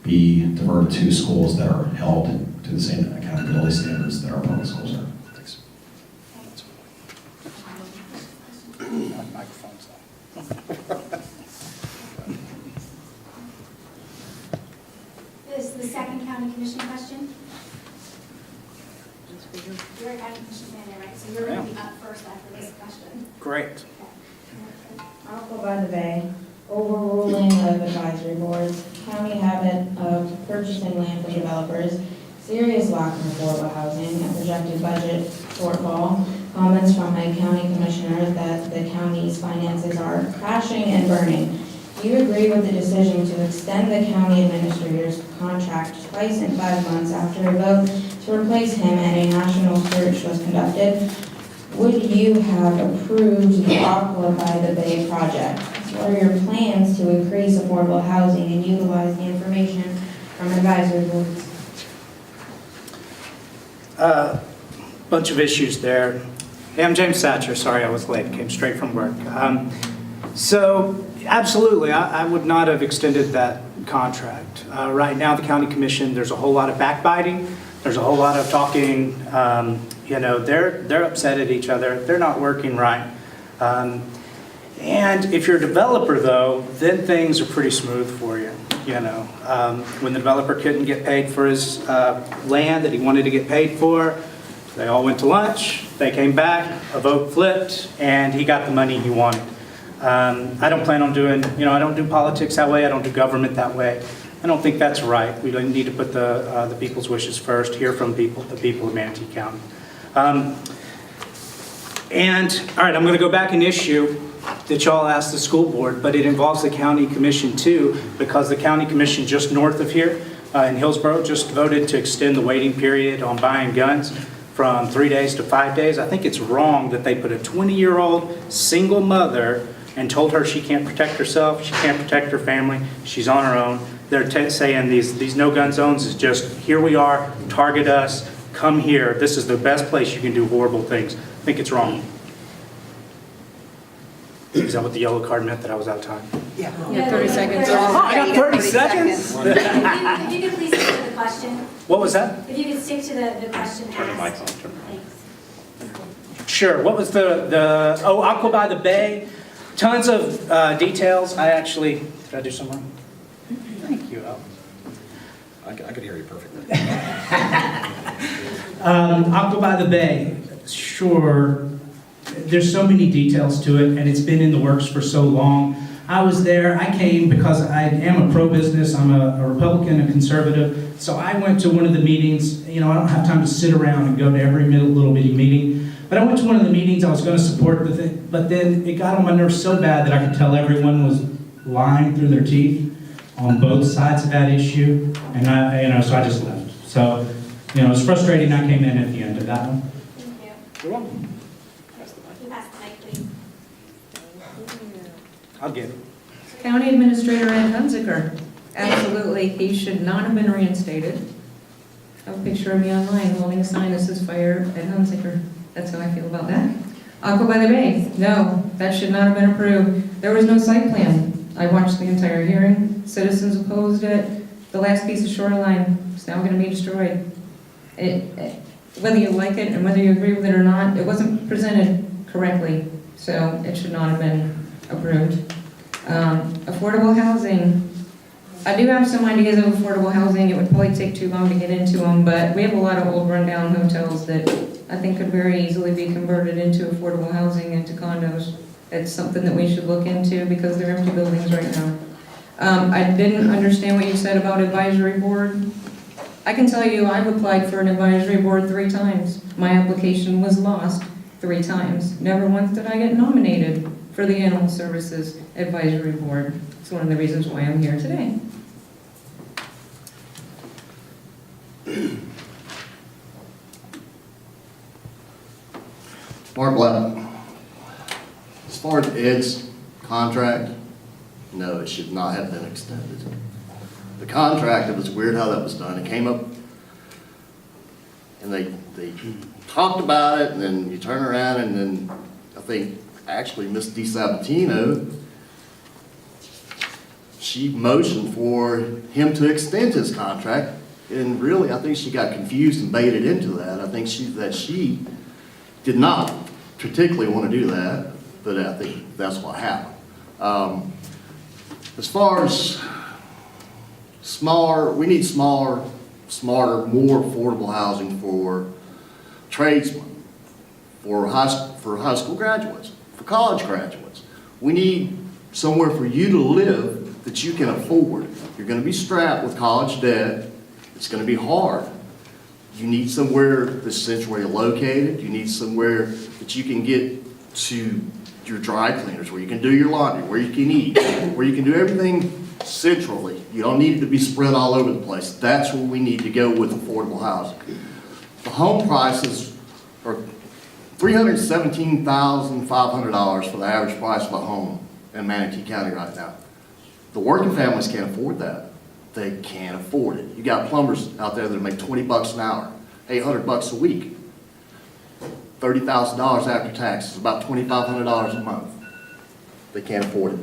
be diverted to schools that are held to the same accountability standards that our public schools are. Thanks. This is the second county commission question. You're a county commission candidate, right? So you're going to be up first after this question. Great. I'll go by the bay. overruling of advisory boards, county habit of purchasing land from developers, serious lack of affordable housing, and projected budget shortfall, comments from a county commissioner that the county's finances are crashing and burning. Do you agree with the decision to extend the county administrator's contract twice in 5 months after a vote to replace him and a national search was conducted? Would you have approved the Aqua by the Bay project? What are your plans to increase affordable housing and utilize the information from advisory boards? Bunch of issues there. Hey, I'm James Satcher. Sorry I was late. Came straight from work. So absolutely, I would not have extended that contract. Right now, the county commission, there's a whole lot of backbiting. There's a whole lot of talking. They're upset at each other. They're not working right. And if you're a developer, though, then things are pretty smooth for you. When the developer couldn't get paid for his land that he wanted to get paid for, they all went to lunch. They came back, a vote flipped, and he got the money he wanted. I don't plan on doing, I don't do politics that way. I don't do government that way. I don't think that's right. We need to put the people's wishes first, hear from the people of Manatee County. All right, I'm going to go back an issue that y'all asked the school board, but it involves the county commission too, because the county commission just north of here in Hillsborough just voted to extend the waiting period on buying guns from 3 days to 5 days. I think it's wrong that they put a 20-year-old single mother and told her she can't protect herself, she can't protect her family, she's on her own. They're saying these no-gun zones is just, here we are, target us, come here, this is the best place you can do horrible things. I think it's wrong. Is that what the yellow card meant, that I was out of time? Yeah, 30 seconds. Oh, I got 30 seconds? If you could please stick to the question. What was that? If you could stick to the question Turn the mic asked. on, turn the mic. Thanks. Sure. What was Aqua by the Bay? Tons of details. Did I do something wrong? Thank you, Al. I could hear you perfectly. Aqua by the Bay. Sure. There's so many details to it, and it's been in the works for so long. I was there. I came because I am a pro-business. I'm a Republican, a conservative. So I went to one of the meetings. I don't have time to sit around and go to every little bitty meeting. But I went to one of the meetings. I was going to support the thing. But then it got on my nerves so bad that I could tell everyone was lying through their teeth on both sides of that issue. And so I just left. So, it was frustrating. I came in at the end of that one. Thank you. You're welcome. You pass the mic, please. I'll get it. County Administrator Ed Hunziker. Absolutely, he should not have been reinstated. I have a picture of me online holding a sign that says "Fire Ed Hunziker." That's how I feel about that. Aqua by the Bay. No, that should not have been approved. There was no site plan. I watched the entire hearing. Citizens opposed it. The last piece of shoreline is now going to be destroyed. Whether you like it and whether you agree with it or not, it wasn't presented correctly, so it should not have been approved. Affordable housing. I do have some ideas of affordable housing. It would probably take too long to get into them, but we have a lot of old rundown hotels that I think could very easily be converted into affordable housing, into condos. It's something that we should look into because they're empty buildings right now. I didn't understand what you said about advisory board. I can tell you I've applied for an advisory board 3 times. My application was lost 3 times. Never once did I get nominated for the Animal Services Advisory Board. It's one of the reasons why I'm here today. Mark Black, as far as Ed's contract, no, it should not have been extended. The contract, it was weird how that was done. It came up and they talked about it, and then you turn around and then I think actually Ms. DiSabatino, she motioned for him to extend his contract, and really I think she got confused and baited into that. I think she did not particularly want to do that, but I think that's what happened. As far as we need smaller, smarter, more affordable housing for tradesmen, for high school graduates, for college graduates. We need somewhere for you to live that you can afford. You're gonna be strapped with college debt. It's gonna be hard. You need somewhere that's centrally located. You need somewhere that you can get to your dry cleaners, where you can do your laundry, where you can eat, where you can do everything centrally. You don't need it to be spread all over the place. That's where we need to go with affordable housing. The home prices are $317,500 for the average price of a home in Manatee County right now. The working families can't afford that. They can't afford it. You got plumbers out there that make 20 bucks an hour, 800 bucks a week. $30,000 after taxes, about $2,500 a month. They can't afford it.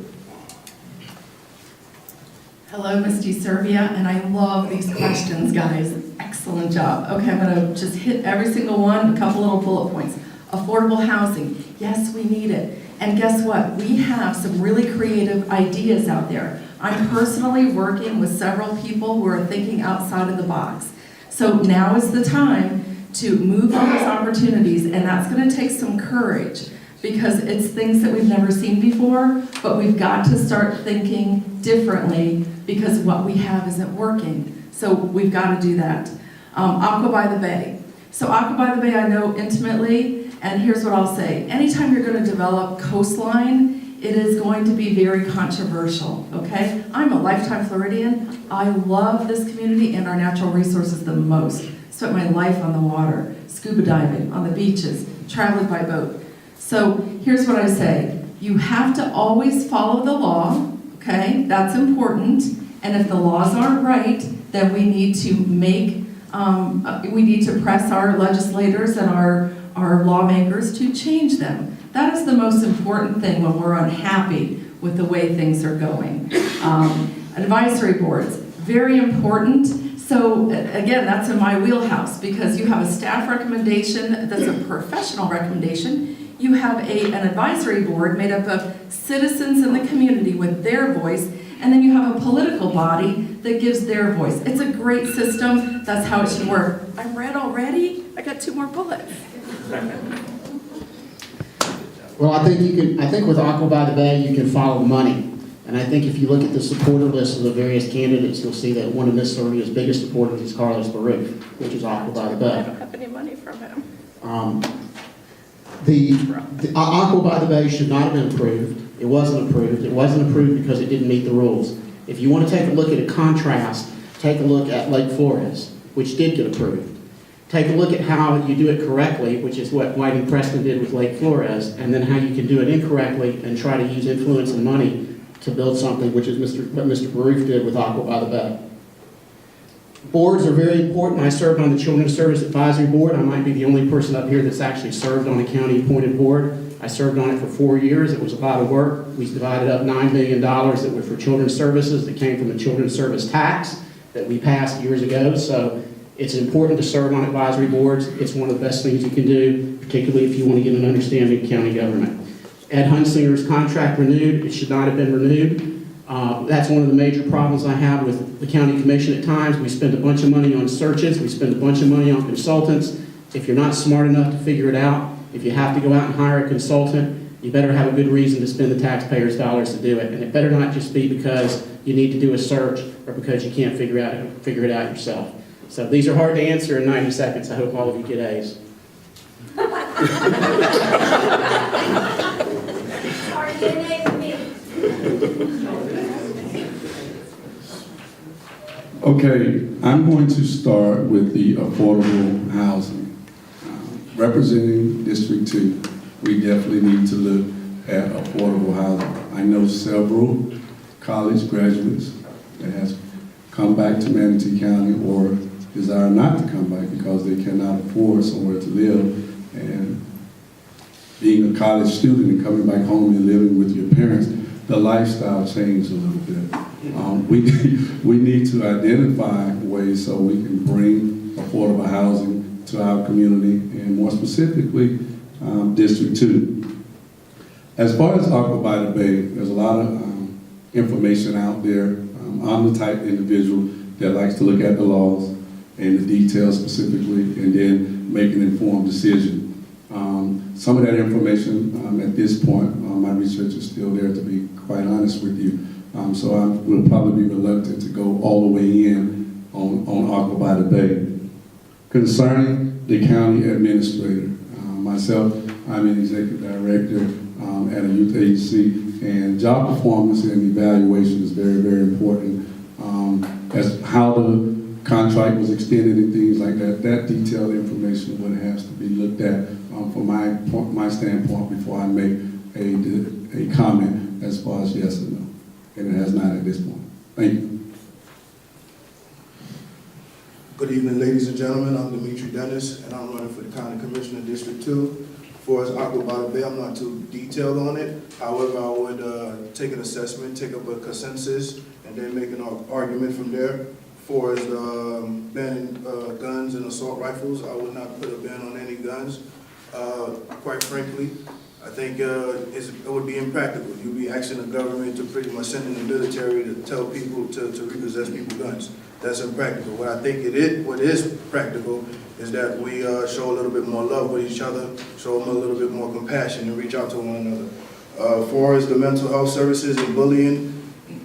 Hello, Misty Serbia, and I love these questions, guys. Excellent job. Okay, I'm gonna just hit every single one, a couple little bullet points. Affordable housing, yes, we need it. And guess what? We have some really creative ideas out there. I'm personally working with several people who are thinking outside of the box. So now is the time to move on those opportunities, and that's gonna take some courage, because it's things that we've never seen before, but we've got to start thinking differently because what we have isn't working. So we've got to do that. Aqua by the Bay. So Aqua by the Bay I know intimately, and here's what I'll say. Anytime you're going to develop coastline, it is going to be very controversial, okay? I'm a lifetime Floridian. I love this community and our natural resources the most. Spent my life on the water, scuba diving, on the beaches, traveling by boat. So here's what I say. You have to always follow the law, okay? That's important. And if the laws aren't right, then we need to press our legislators and our lawmakers to change them. That is the most important thing when we're unhappy with the way things are going. Advisory boards, very important. So again, that's in my wheelhouse, because you have a staff recommendation that's a professional recommendation. You have an advisory board made up of citizens in the community with their voice, and then you have a political body that gives their voice. It's a great system. That's how it should work. I'm red already? I got 2 more bullets. Well, I think with Aqua by the Bay, you can follow money. And I think if you look at the supporter list of the various candidates, you'll see that one of Miss Sylvia's biggest supporters is Carlos Baruch, which is Aqua by the Bay. I don't have any money from him. The Aqua by the Bay should not have been approved. It wasn't approved. It wasn't approved because it didn't meet the rules. If you want to take a look at a contrast, take a look at Lake Flores, which did get approved. Take a look at how you do it correctly, which is what Whiting Preston did with Lake Flores, and then how you can do it incorrectly and try to use influence and money to build something, which is what Mr. Baruch did with Aqua by the Bay. Boards are very important. I served on the Children's Service Advisory Board. I might be the only person up here that's actually served on a county-appointed board. I served on it for 4 years. It was a lot of work. We divided up $9 million that were for children's services that came from the children's service tax that we passed years ago. So it's important to serve on advisory boards. It's one of the best things you can do, particularly if you want to get an understanding of county government. Ed Hunsinger's contract renewed. It should not have been renewed. That's one of the major problems I have with the county commission at times. We spend a bunch of money on searches. We spend a bunch of money on consultants. If you're not smart enough to figure it out, if you have to go out and hire a consultant, you better have a good reason to spend the taxpayers' dollars to do it. And it better not just be because you need to do a search or because you can't figure it out yourself. So these are hard to answer in 90 seconds. I hope all of you get A's. Okay, I'm going to start with the affordable housing. Representing District 2, we definitely need to look at affordable housing. I know several college graduates that has come back to Manatee County or desire not to come back because they cannot afford somewhere to live. And being a college student and coming back home and living with your parents, the lifestyle changed a little bit. We need to identify ways so we can bring affordable housing to our community, and more specifically, District 2. As far as Aqua by the Bay, there's a lot of information out there. I'm the type of individual that likes to look at the laws and the details specifically, and then make an informed decision. some of that information at this point, my research is still there, to be quite honest with you. So I will probably be reluctant to go all the way in on Aqua by the Bay. Concerning the county administrator, myself, I'm an executive director at a youth agency, and job performance and evaluation is very, very important. As how the contract was extended and things like that, that detailed information would have to be looked at from my standpoint before I make a comment as far as yes or no. And it has not at this point. Thank you. Good evening, ladies and gentlemen. I'm Dimitri Dennis, and I'm running for the County Commissioner District 2. For as Aqua by the Bay, I'm not too detailed on it. However, I would take an assessment, take up a consensus, and then make an argument from there. For as banning guns and assault rifles, I would not put a ban on any guns. Quite frankly, I think it would be impractical. You'd be asking the government to pretty much send in the military to tell people to repossess people's guns. That's impractical. What I think what is practical is that we show a little bit more love with each other, show them a little bit more compassion, and reach out to one another. For as the mental health services and bullying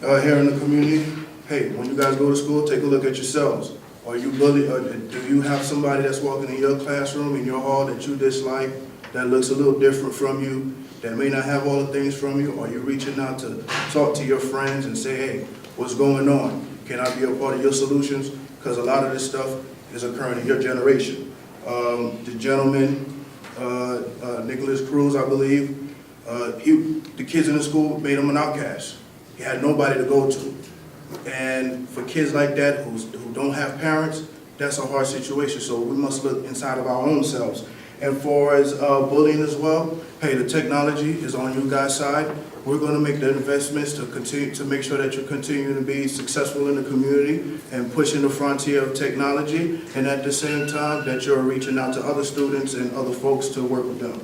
here in the community, hey, when you guys go to school, take a look at yourselves. Are you bullied? Or do you have somebody that's walking in your classroom, in your hall, that you dislike, that looks a little different from you, that may not have all the things from you? Are you reaching out to talk to your friends and say, hey, what's going on? Can I be a part of your solutions? Because a lot of this stuff is occurring in your generation. The gentleman, Nicholas Cruz, I believe, the kids in the school made him an outcast. He had nobody to go to. And for kids like that who don't have parents, that's a hard situation. So we must look inside of our own selves. And for as bullying as well, hey, the technology is on you guys' side. We're going to make the investments to continue to make sure that you continue to be successful in the community and pushing the frontier of technology, and at the same time that you're reaching out to other students and other folks to work with them.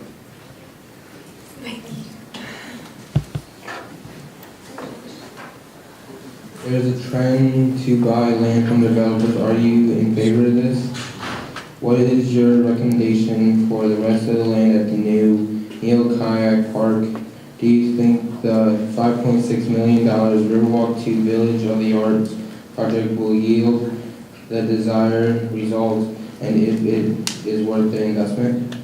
Thank you. There's a trend to buy land from developers. Are you in favor of this? What is your recommendation for the rest of the land at the new Neil Kayak Park? Do you think the $5.6 million Riverwalk to Village of the Arts project will yield the desired results, and if it is worth the investment?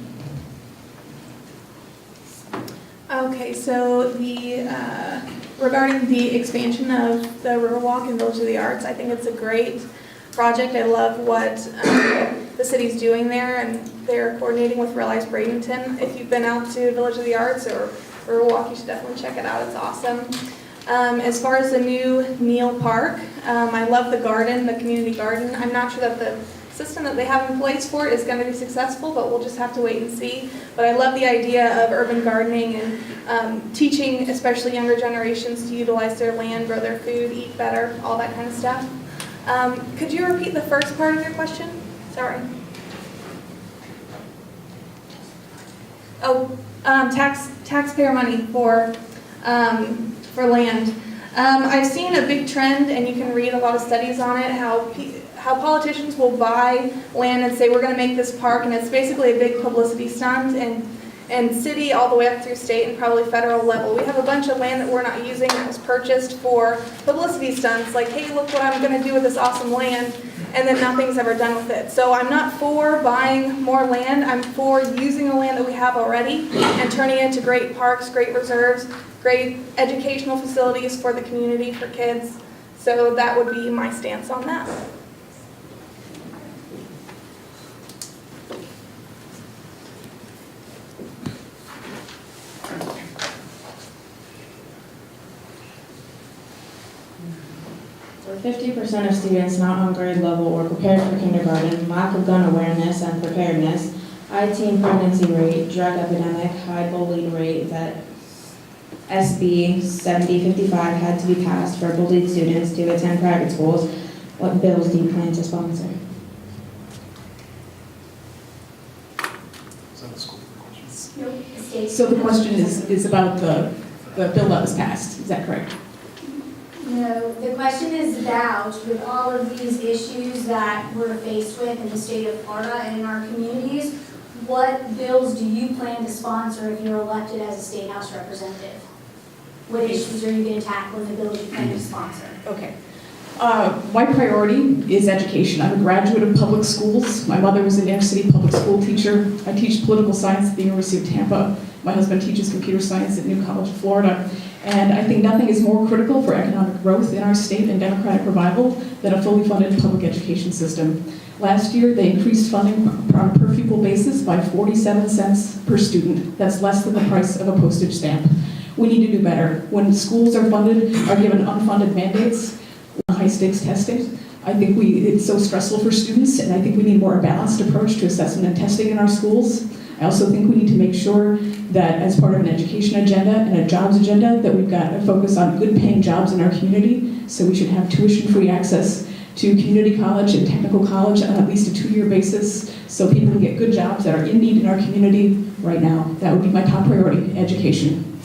Okay, so regarding the expansion of the Riverwalk and Village of the Arts, I think it's a great project. I love what the city's doing there, and they're coordinating with Realize Bradenton. If you've been out to Village of the Arts or Riverwalk, you should definitely check it out. It's awesome. As far as the new Neil Park, I love the garden, the community garden. I'm not sure that the system that they have in place for it is going to be successful, but we'll just have to wait and see. But I love the idea of urban gardening and teaching, especially younger generations, to utilize their land, grow their food, eat better, all that kind of stuff. Could you repeat the first part of your question? Sorry. Oh, taxpayer money for land. I've seen a big trend, and you can read a lot of studies on it, how politicians will buy land and say, we're going to make this park, and it's basically a big publicity stunt, and city all the way up through state and probably federal level. We have a bunch of land that we're not using that was purchased for publicity stunts, like, hey, look what I'm going to do with this awesome land, and then nothing's ever done with it. So I'm not for buying more land. I'm for using the land that we have already and turning it into great parks, great reserves, great educational facilities for the community, for kids. So that would be my stance on that. For 50% of students not on grade level or prepared for kindergarten, lack of gun awareness and preparedness, high teen pregnancy rate, drug epidemic, high bullying rate, that SB 7055 had to be passed for bullied students to attend private schools. What bills do you plan to sponsor? So the question is about the bill that was passed, is that correct? No, the question is about, with all of these issues that we're faced with in the state of Florida and in our communities, what bills do you plan to sponsor if you're elected as a state house representative? What issues are you going to tackle in the bills you plan to sponsor? Okay. My priority is education. I'm a graduate of public schools. My mother was an inner city public school teacher. I teach political science at the University of Tampa. My husband teaches computer science at New College, Florida. And I think nothing is more critical for economic growth in our state and democratic revival than a fully funded public education system. Last year, they increased funding on a per pupil basis by 47 cents per student. That's less than the price of a postage stamp. We need to do better. When schools are given unfunded mandates, high stakes testing, I think it's so stressful for students, and I think we need more balanced approach to assessment and testing in our schools. I also think we need to make sure that as part of an education agenda and a jobs agenda, that we've got a focus on good paying jobs in our community. So we should have tuition-free access to community college and technical college on at least a 2-year basis, so people can get good jobs that are in need in our community right now. That would be my top priority, education.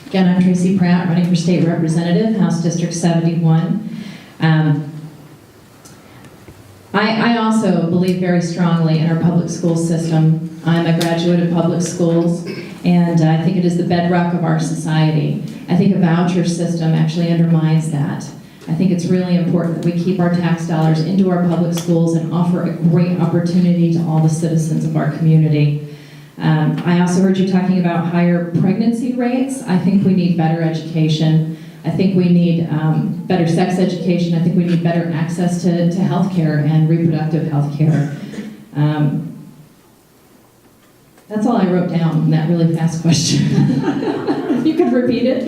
Again, I'm Tracy Pratt, running for state representative, House District 71. I also believe very strongly in our public school system. I'm a graduate of public schools, and I think it is the bedrock of our society. I think a voucher system actually undermines that. I think it's really important that we keep our tax dollars into our public schools and offer a great opportunity to all the citizens of our community. I also heard you talking about higher pregnancy rates. I think we need better education. I think we need better sex education. I think we need better access to health care and reproductive health care. That's all I wrote down in that really fast question. If you could repeat it.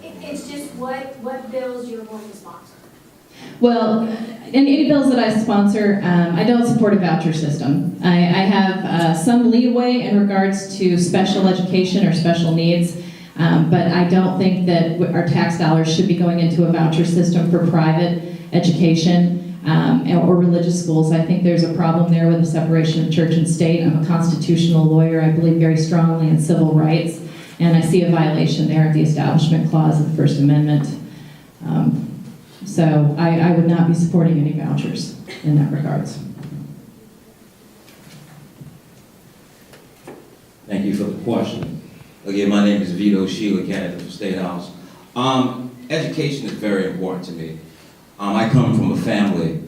It's just what bills you're going to sponsor. Well, in any bills that I sponsor, I don't support a voucher system. I have some leeway in regards to special education or special needs, but I don't think that our tax dollars should be going into a voucher system for private education or religious schools. I think there's a problem there with the separation of church and state. I'm a constitutional lawyer. I believe very strongly in civil rights, and I see a violation there of the Establishment Clause of the First Amendment. So I would not be supporting any vouchers in that regards. Thank you for the question. Again, my name is Vito Sheila, candidate for State House. Education is very important to me. I come from a family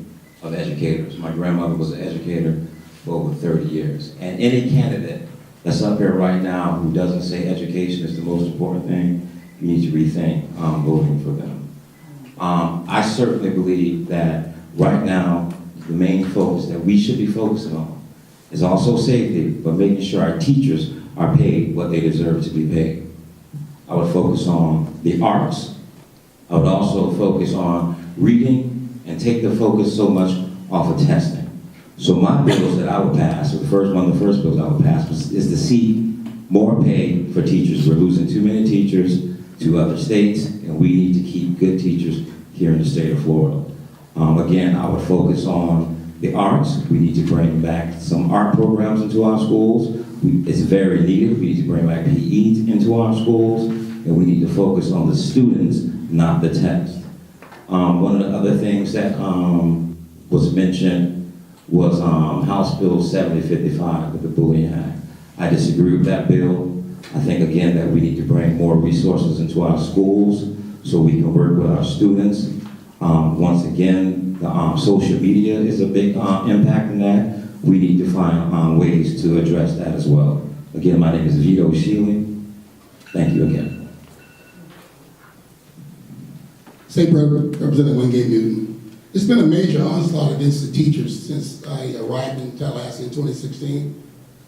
of educators. My grandmother was an educator for over 30 years. And any candidate that's up here right now who doesn't say education is the most important thing, you need to rethink voting for them. I certainly believe that right now, the main focus that we should be focusing on is also safety, but making sure our teachers are paid what they deserve to be paid. I would focus on the arts. I would also focus on reading and take the focus so much off of testing. So my bills that I would pass, or one of the first bills I would pass, is to see more pay for teachers. We're losing too many teachers to other states, and we need to keep good teachers here in the state of Florida. Again, I would focus on the arts. We need to bring back some art programs into our schools. It's very needed. We need to bring back PE into our schools, and we need to focus on the students, not the test. One of the other things that was mentioned was House Bill 7055 with the Bullying Act. I disagree with that bill. I think, again, that we need to bring more resources into our schools so we can work with our students. Once again, the social media is a big impact in that. We need to find ways to address that as well. Again, my name is Vito Sheely. Thank you again. State Representative Wingate Newton. It's been a major onslaught against the teachers since I arrived in Tallahassee in 2016.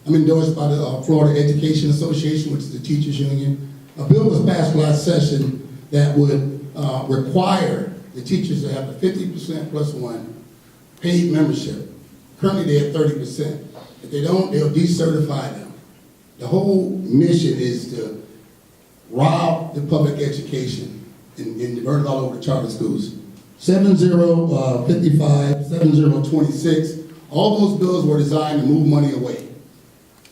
I'm endorsed by the Florida Education Association, which is the teachers union. A bill was passed last session that would require the teachers to have a 50% plus one paid membership. Currently they have 30%. If they don't, they'll decertify them. The whole mission is to rob the public education and divert it all over to charter schools. 7055, 7026, all those bills were designed to move money away.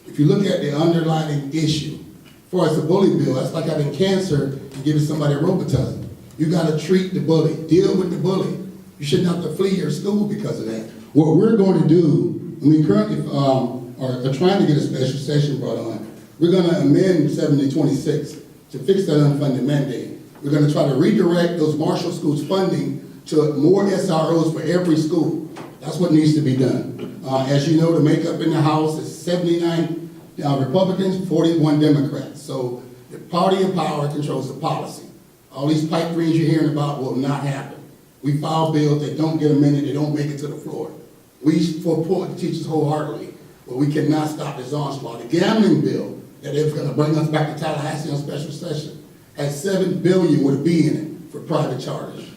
If you look at the underlying issue, as far as the bully bill, that's like having cancer and giving somebody a Robitussin. You gotta treat the bully, deal with the bully. You shouldn't have to flee your school because of that. What we're going to do, we currently are trying to get a special session brought on. We're gonna amend 7026 to fix that unfunded mandate. We're gonna try to redirect those Marshall schools funding to more SROs for every school. That's what needs to be done. As you know, the makeup in the House is 79 Republicans, 41 Democrats. So the party in power controls the policy. All these pipe dreams you're hearing about will not happen. We file bills that don't get amended, they don't make it to the floor. We support the teachers wholeheartedly, but we cannot stop this onslaught. The gambling bill that is gonna bring us back to Tallahassee on special session has $7 billion with a B in it for private charters.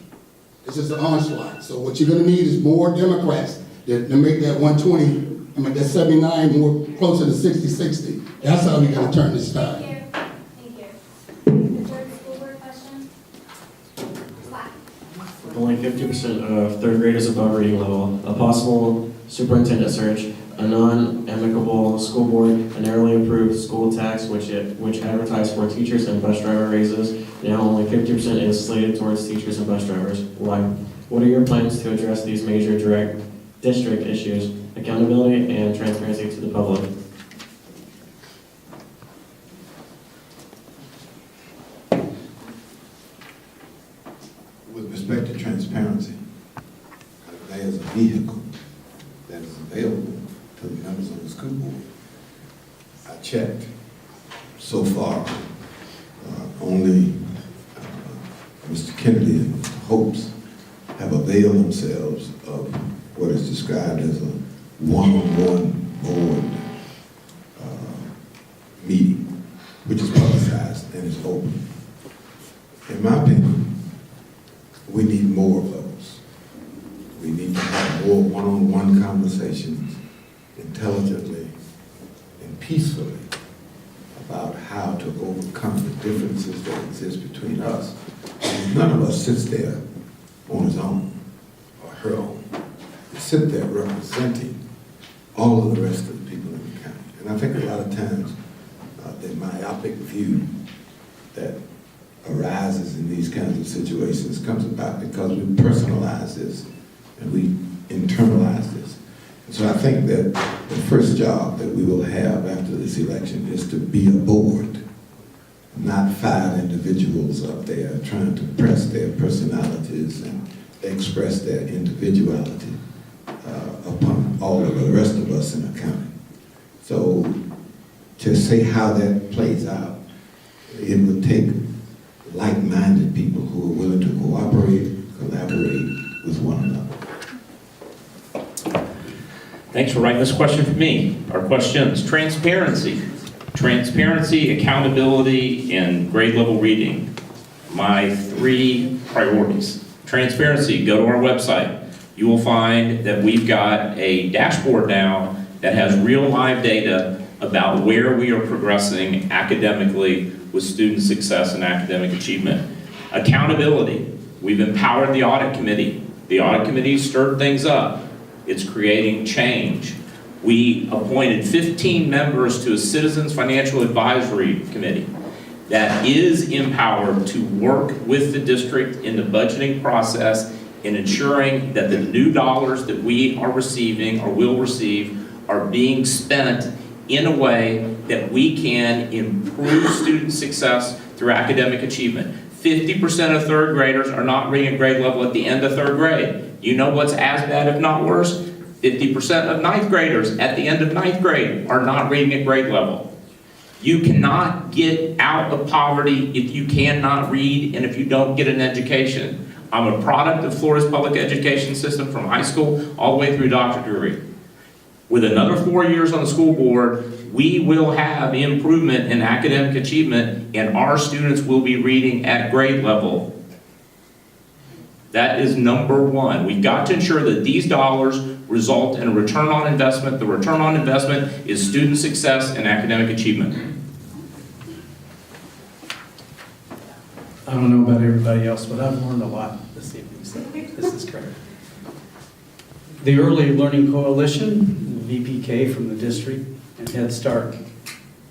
This is an onslaught. So what you're gonna need is more Democrats to make that 120, that 79 more closer to 60-60. That's how we're gonna turn this tide. Thank you. The third school board question? Slack. Only 50% of third graders above reading level, a possible superintendent search, a non-amicable school board, a narrowly approved school tax which advertised for teachers and bus driver raises. Now only 50% is slated towards teachers and bus drivers. Why? What are your plans to address these major direct district issues, accountability and transparency to the public? With respect to transparency, there is a vehicle that is available to the members of the school board. I checked. So far, only Mr. Kennedy and Mr. Hopes have availed themselves of what is described as a one-on-one board meeting, which is publicized and is open. In my opinion, we need more of those. We need to have more one-on-one conversations intelligently and peacefully about how to overcome the differences that exist between us. And none of us sits there on his own or her own. We sit there representing all of the rest of the people in the county. And I think a lot of times the myopic view that arises in these kinds of situations comes about because we personalize this and we internalize this. And so I think that the first job that we will have after this election is to be a board, not 5 individuals up there trying to press their personalities and express their individuality upon all of the rest of us in the county. So to say how that plays out, it would take like-minded people who are willing to cooperate, collaborate with one another. Thanks for writing this question for me. Our questions: transparency. Transparency, accountability, and grade level reading. My 3 priorities. Transparency, go to our website. You will find that we've got a dashboard now that has real live data about where we are progressing academically with student success and academic achievement. Accountability, we've empowered the audit committee. The audit committee stirred things up. It's creating change. We appointed 15 members to a Citizens Financial Advisory Committee that is empowered to work with the district in the budgeting process in ensuring that the new dollars that we are receiving or will receive are being spent in a way that we can improve student success through academic achievement. 50% of third graders are not reading at grade level at the end of third grade. You know what's as bad, if not worse? 50% of ninth graders at the end of ninth grade are not reading at grade level. You cannot get out of poverty if you cannot read and if you don't get an education. I'm a product of Florida's public education system from high school all the way through doctorate degree. With another 4 years on the school board, we will have improvement in academic achievement and our students will be reading at grade level. That is number 1. We've got to ensure that these dollars result in a return on investment. The return on investment is student success and academic achievement. I don't know about everybody else, but I've learned a lot this evening, so this is great. The Early Learning Coalition, the VPK from the district, and Head Start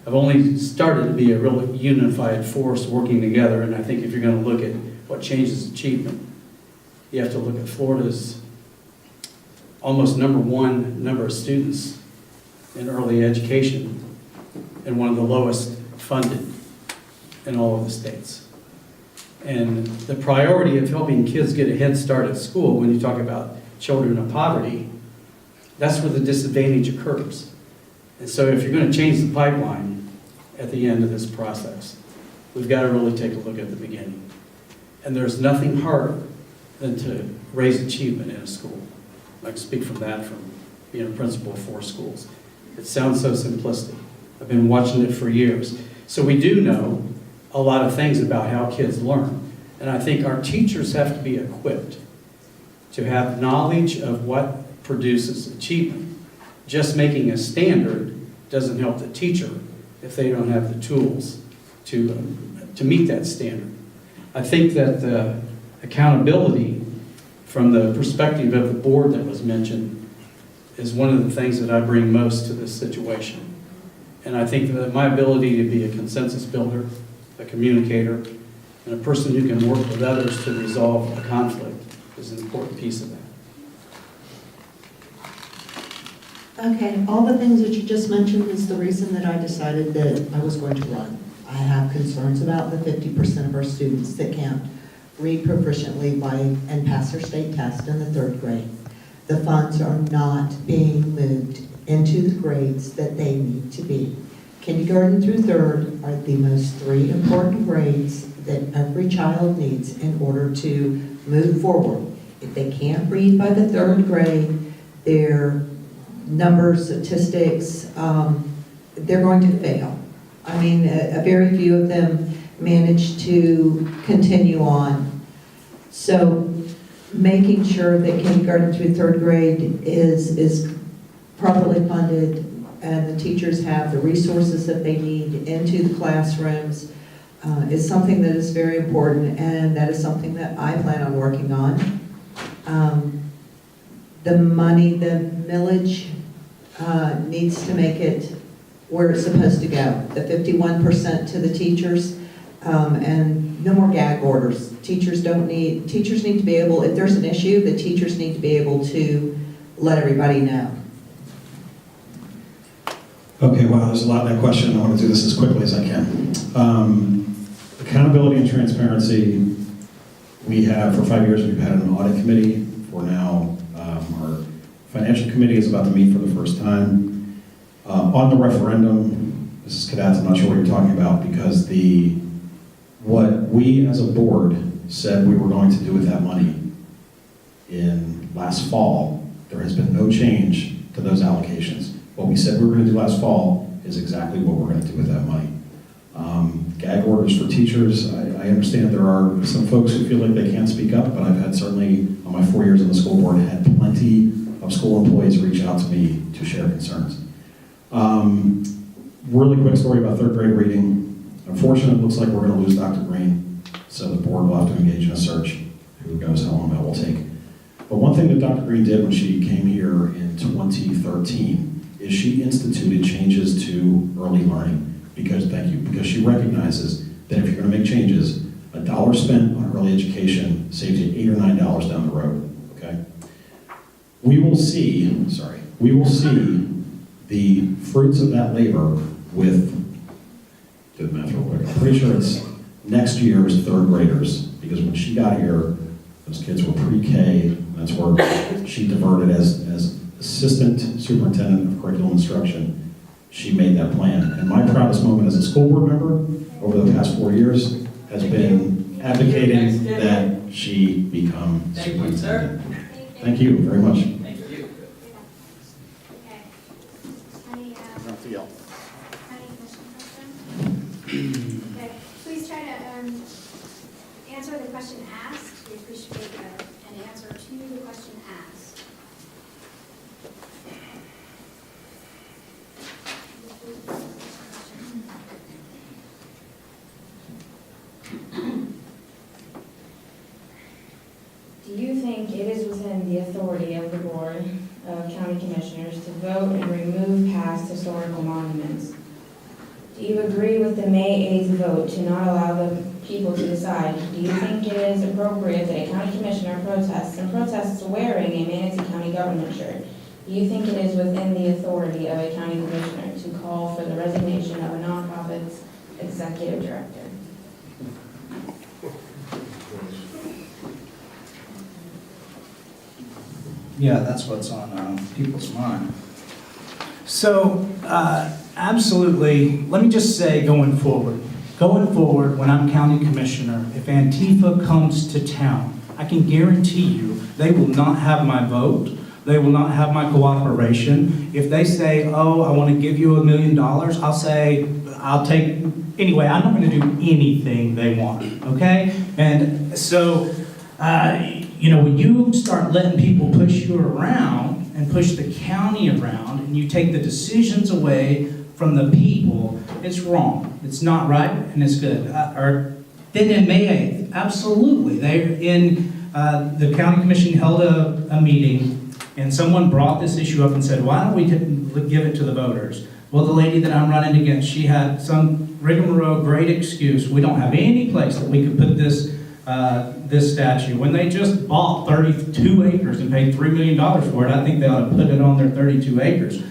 have only started to be a really unified force working together, and I think if you're going to look at what changes achievement, you have to look at Florida's almost #1 number of students in early education and one of the lowest funded in all of the states. And the priority of helping kids get a head start at school, when you talk about children of poverty, that's where the disadvantage occurs. And so if you're going to change the pipeline at the end of this process, we've got to really take a look at the beginning. And there's nothing harder than to raise achievement in a school. I can speak from that, from being a principal of 4 schools. It sounds so simplistic. I've been watching it for years. So we do know a lot of things about how kids learn. And I think our teachers have to be equipped to have knowledge of what produces achievement. Just making a standard doesn't help the teacher if they don't have the tools to meet that standard. I think that the accountability from the perspective of the board that was mentioned is one of the things that I bring most to this situation. And I think that my ability to be a consensus builder, a communicator, and a person who can work with others to resolve a conflict is an important piece of that. Okay, all the things that you just mentioned is the reason that I decided that I was going to run. I have concerns about the 50% of our students that can't read proficiently and pass their state test in the 3rd grade. The funds are not being moved into the grades that they need to be. Kindergarten through 3rd are the most 3 important grades that every child needs in order to move forward. If they can't read by the 3rd grade, their numbers, statistics, they're going to fail. I mean, a very few of them manage to continue on. So making sure that kindergarten through 3rd grade is properly funded and the teachers have the resources that they need into the classrooms is something that is very important, and that is something that I plan on working on. The money, the millage needs to make it where it's supposed to go. The 51% to the teachers, and no more gag orders. Teachers need to be able, if there's an issue, the teachers need to be able to let everybody know. Okay, wow, there's a lot in that question. I want to do this as quickly as I can. Accountability and transparency. We have, for 5 years, we've had an audit committee. For now, our financial committee is about to meet for the first time. On the referendum, Mrs. Kadatz, I'm not sure what you're talking about, because what we as a board said we were going to do with that money in last fall, there has been no change to those allocations. What we said we were going to do last fall is exactly what we're going to do with that money. Gag orders for teachers, I understand there are some folks who feel like they can't speak up, but I've had certainly, on my 4 years on the school board, had plenty of school employees reach out to me to share concerns. Really quick story about 3rd grade reading. Unfortunately, it looks like we're going to lose Dr. Green, so the board will have to engage in a search. Who knows how long that will take. But one thing that Dr. Green did when she came here in 2013 is she instituted changes to early learning because she recognizes that if you're going to make changes, $1 spent on early education saves you $8 or $9 down the road, okay? We will see the fruits of that labor with, do the math real quick, I'm pretty sure it's next year's 3rd graders, because when she got here, those kids were pre-K, that's where she diverted as assistant superintendent of curriculum instruction. She made that plan. And my proudest moment as a school board member over the past 4 years has been advocating that she become superintendent. Thank you very much. Thank you. Okay. Any questions? Okay, please try to answer the question asked. We appreciate an answer to the question asked. Do you think it is within the authority of the Board of County Commissioners to vote and remove past historical monuments? Do you agree with the May 8th vote to not allow the people to decide? Do you think it is appropriate that a county commissioner protests wearing a Manatee County government shirt? Do you think it is within the authority of a county commissioner to call for the resignation of a nonprofit's executive director? Yeah, that's what's on people's mind. So, absolutely, let me just say going forward, when I'm county commissioner, if Antifa comes to town, I can guarantee you they will not have my vote. They will not have my cooperation. If they say, oh, I want to give you $1 million, I'll say, I'll take, anyway, I'm not going to do anything they want, okay? And so, when you start letting people push you around and push the county around and you take the decisions away from the people, it's wrong. It's not right and it's good. Then in May 8th, absolutely. The county commission held a meeting and someone brought this issue up and said, why don't we give it to the voters? Well, the lady that I'm running against, she had some rigmarole, great excuse. We don't have any place that we could put this statue. When they just bought 32 acres and paid $3 million for it, I think they ought to put it on their 32 acres.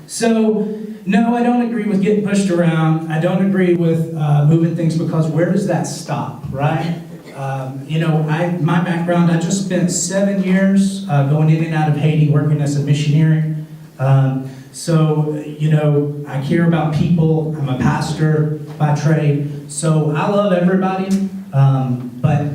So, no, I don't agree with getting pushed around. I don't agree with moving things because where does that stop, right? My background, I just spent 7 years going in and out of Haiti working as a missionary. So, I care about people. I'm a pastor by trade. So I love everybody. But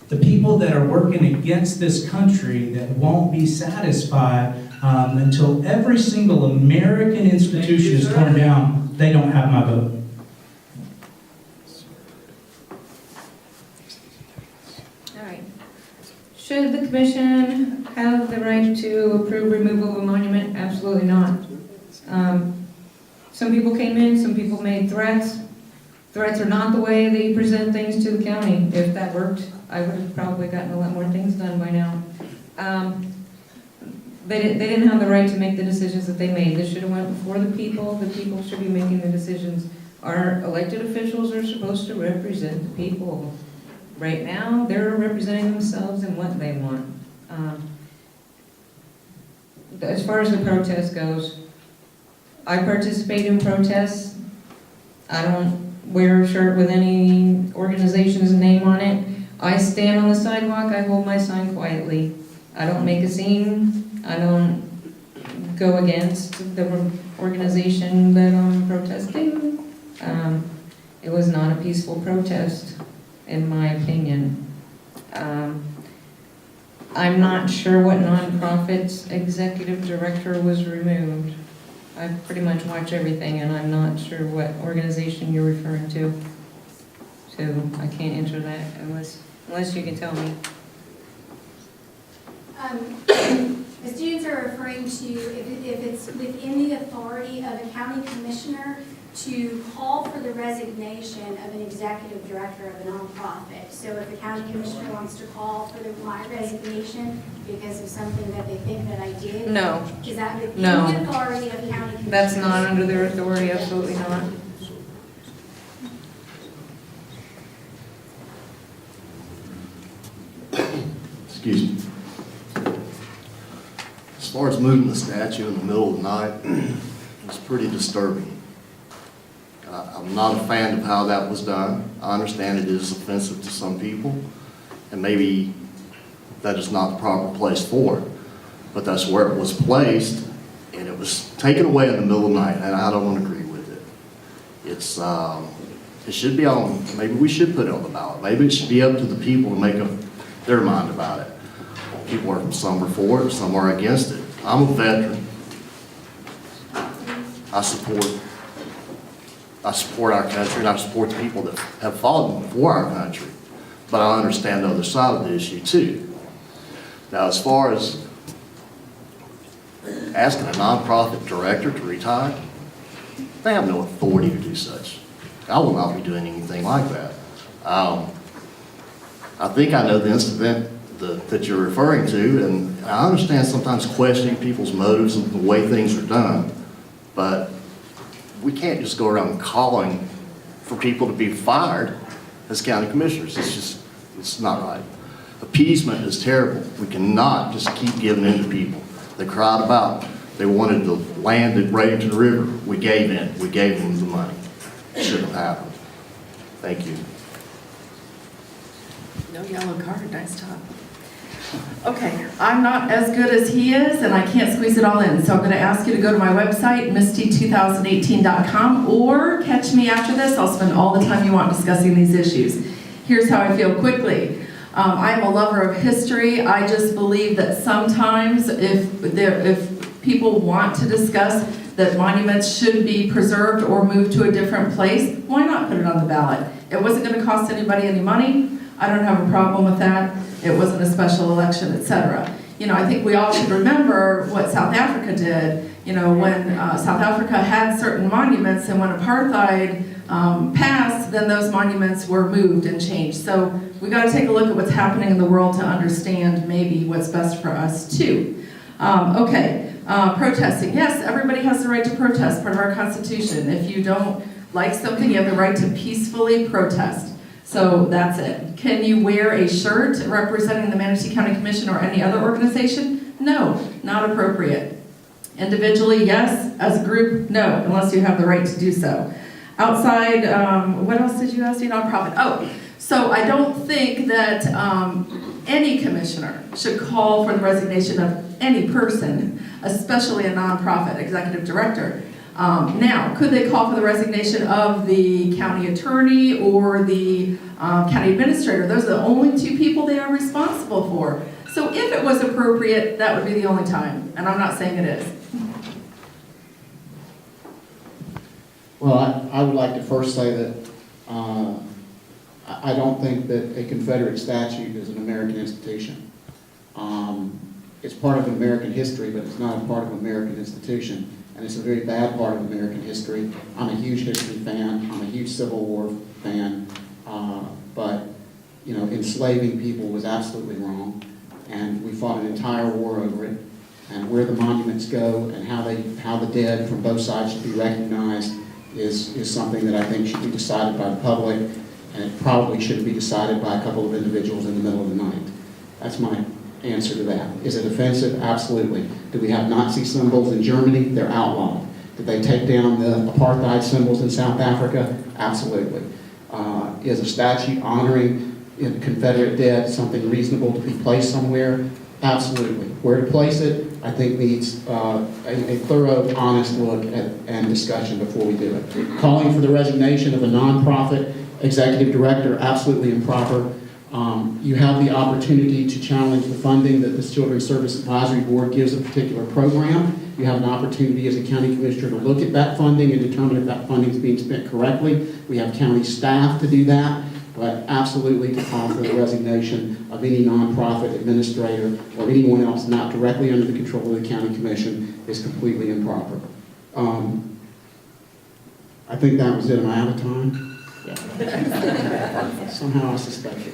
the people that are working against this country that won't be satisfied until every single American institution is torn down, they don't have my vote. All right. Should the commission have the right to approve removal of a monument? Absolutely not. Some people came in, some people made threats. Threats are not the way that you present things to the county. If that worked, I would have probably gotten a lot more things done by now. They didn't have the right to make the decisions that they made. This should have went before the people. The people should be making the decisions. Our elected officials are supposed to represent the people. Right now, they're representing themselves and what they want. As far as the protest goes, I participate in protests. I don't wear a shirt with any organization's name on it. I stand on the sidewalk, I hold my sign quietly. I don't make a scene, I don't go against the organization that I'm protesting. It was not a peaceful protest, in my opinion. I'm not sure what nonprofit's executive director was removed. I pretty much watch everything, and I'm not sure what organization you're referring to. So I can't answer that unless you can tell me. The students are referring to if it's within the authority of a county commissioner to call for the resignation of an executive director of a nonprofit. So if the county commissioner wants to call for my resignation because of something that they think that I did, No. Is that within No. the authority of county commissioners? That's not under their authority, absolutely not. Excuse me. As far as moving the statue in the middle of the night, it's pretty disturbing. I'm not a fan of how that was done. I understand it is offensive to some people, and maybe that is not the proper place for it. But that's where it was placed, and it was taken away in the middle of the night, and I don't agree with it. It should be on, maybe we should put it on the ballot. Maybe it should be up to the people to make up their mind about it. Some are for it, some are against it. I'm a veteran. I support our country, and I support the people that have fought for our country. But I understand the other side of the issue too. Now, as far as asking a nonprofit director to retire, they have no authority to do such. I will not be doing anything like that. I think I know the incident that you're referring to, and I understand sometimes questioning people's motives and the way things are done, but we can't just go around calling for people to be fired as county commissioners. It's not right. Appeasement is terrible. We cannot just keep giving in to people. They cried about, they wanted the land at Bradenton River. We gave in. We gave them the money. It shouldn't have happened. Thank you. No yellow card, nice job. Okay, I'm not as good as he is, and I can't squeeze it all in, so I'm going to ask you to go to my website, misty2018.com, or catch me after this. I'll spend all the time you want discussing these issues. Here's how I feel quickly. I am a lover of history. I just believe that sometimes if people want to discuss that monuments should be preserved or moved to a different place, why not put it on the ballot? It wasn't going to cost anybody any money. I don't have a problem with that. It wasn't a special election, etc. You know, I think we all should remember what South Africa did. You know, when South Africa had certain monuments, and when apartheid passed, then those monuments were moved and changed. So we got to take a look at what's happening in the world to understand maybe what's best for us too. Protesting. Yes, everybody has the right to protest, part of our Constitution. If you don't like something, you have the right to peacefully protest. So that's it. Can you wear a shirt representing the Manatee County Commission or any other organization? No, not appropriate. Individually, yes. As a group, no, unless you have the right to do so. Outside, what else did you ask me? Nonprofit. Oh, so I don't think that any commissioner should call for the resignation of any person, especially a nonprofit executive director. Now, could they call for the resignation of the county attorney or the county administrator? Those are the only two people they are responsible for. So if it was appropriate, that would be the only time, and I'm not saying it is. Well, I would like to first say that I don't think that a Confederate statute is an American institution. It's part of American history, but it's not a part of American institution. And it's a very bad part of American history. I'm a huge history fan. I'm a huge Civil War fan. But, you know, enslaving people was absolutely wrong. And we fought an entire war over it. And where the monuments go and how the dead from both sides should be recognized is something that I think should be decided by the public. And it probably shouldn't be decided by a couple of individuals in the middle of the night. That's my answer to that. Is it offensive? Absolutely. Do we have Nazi symbols in Germany? They're outlawed. Did they take down the apartheid symbols in South Africa? Absolutely. Is a statute honoring Confederate dead something reasonable to be placed somewhere? Absolutely. Where to place it, I think needs a thorough, honest look and discussion before we do it. Calling for the resignation of a nonprofit executive director, absolutely improper. You have the opportunity to challenge the funding that the Children's Service Advisory Board gives a particular program. You have an opportunity as a county commissioner to look at that funding and determine if that funding is being spent correctly. We have county staff to do that, but absolutely to call for the resignation of any nonprofit administrator or anyone else not directly under the control of the county commission is completely improper. I think that was it. Am I out of time? Yeah. Somehow I suspect it.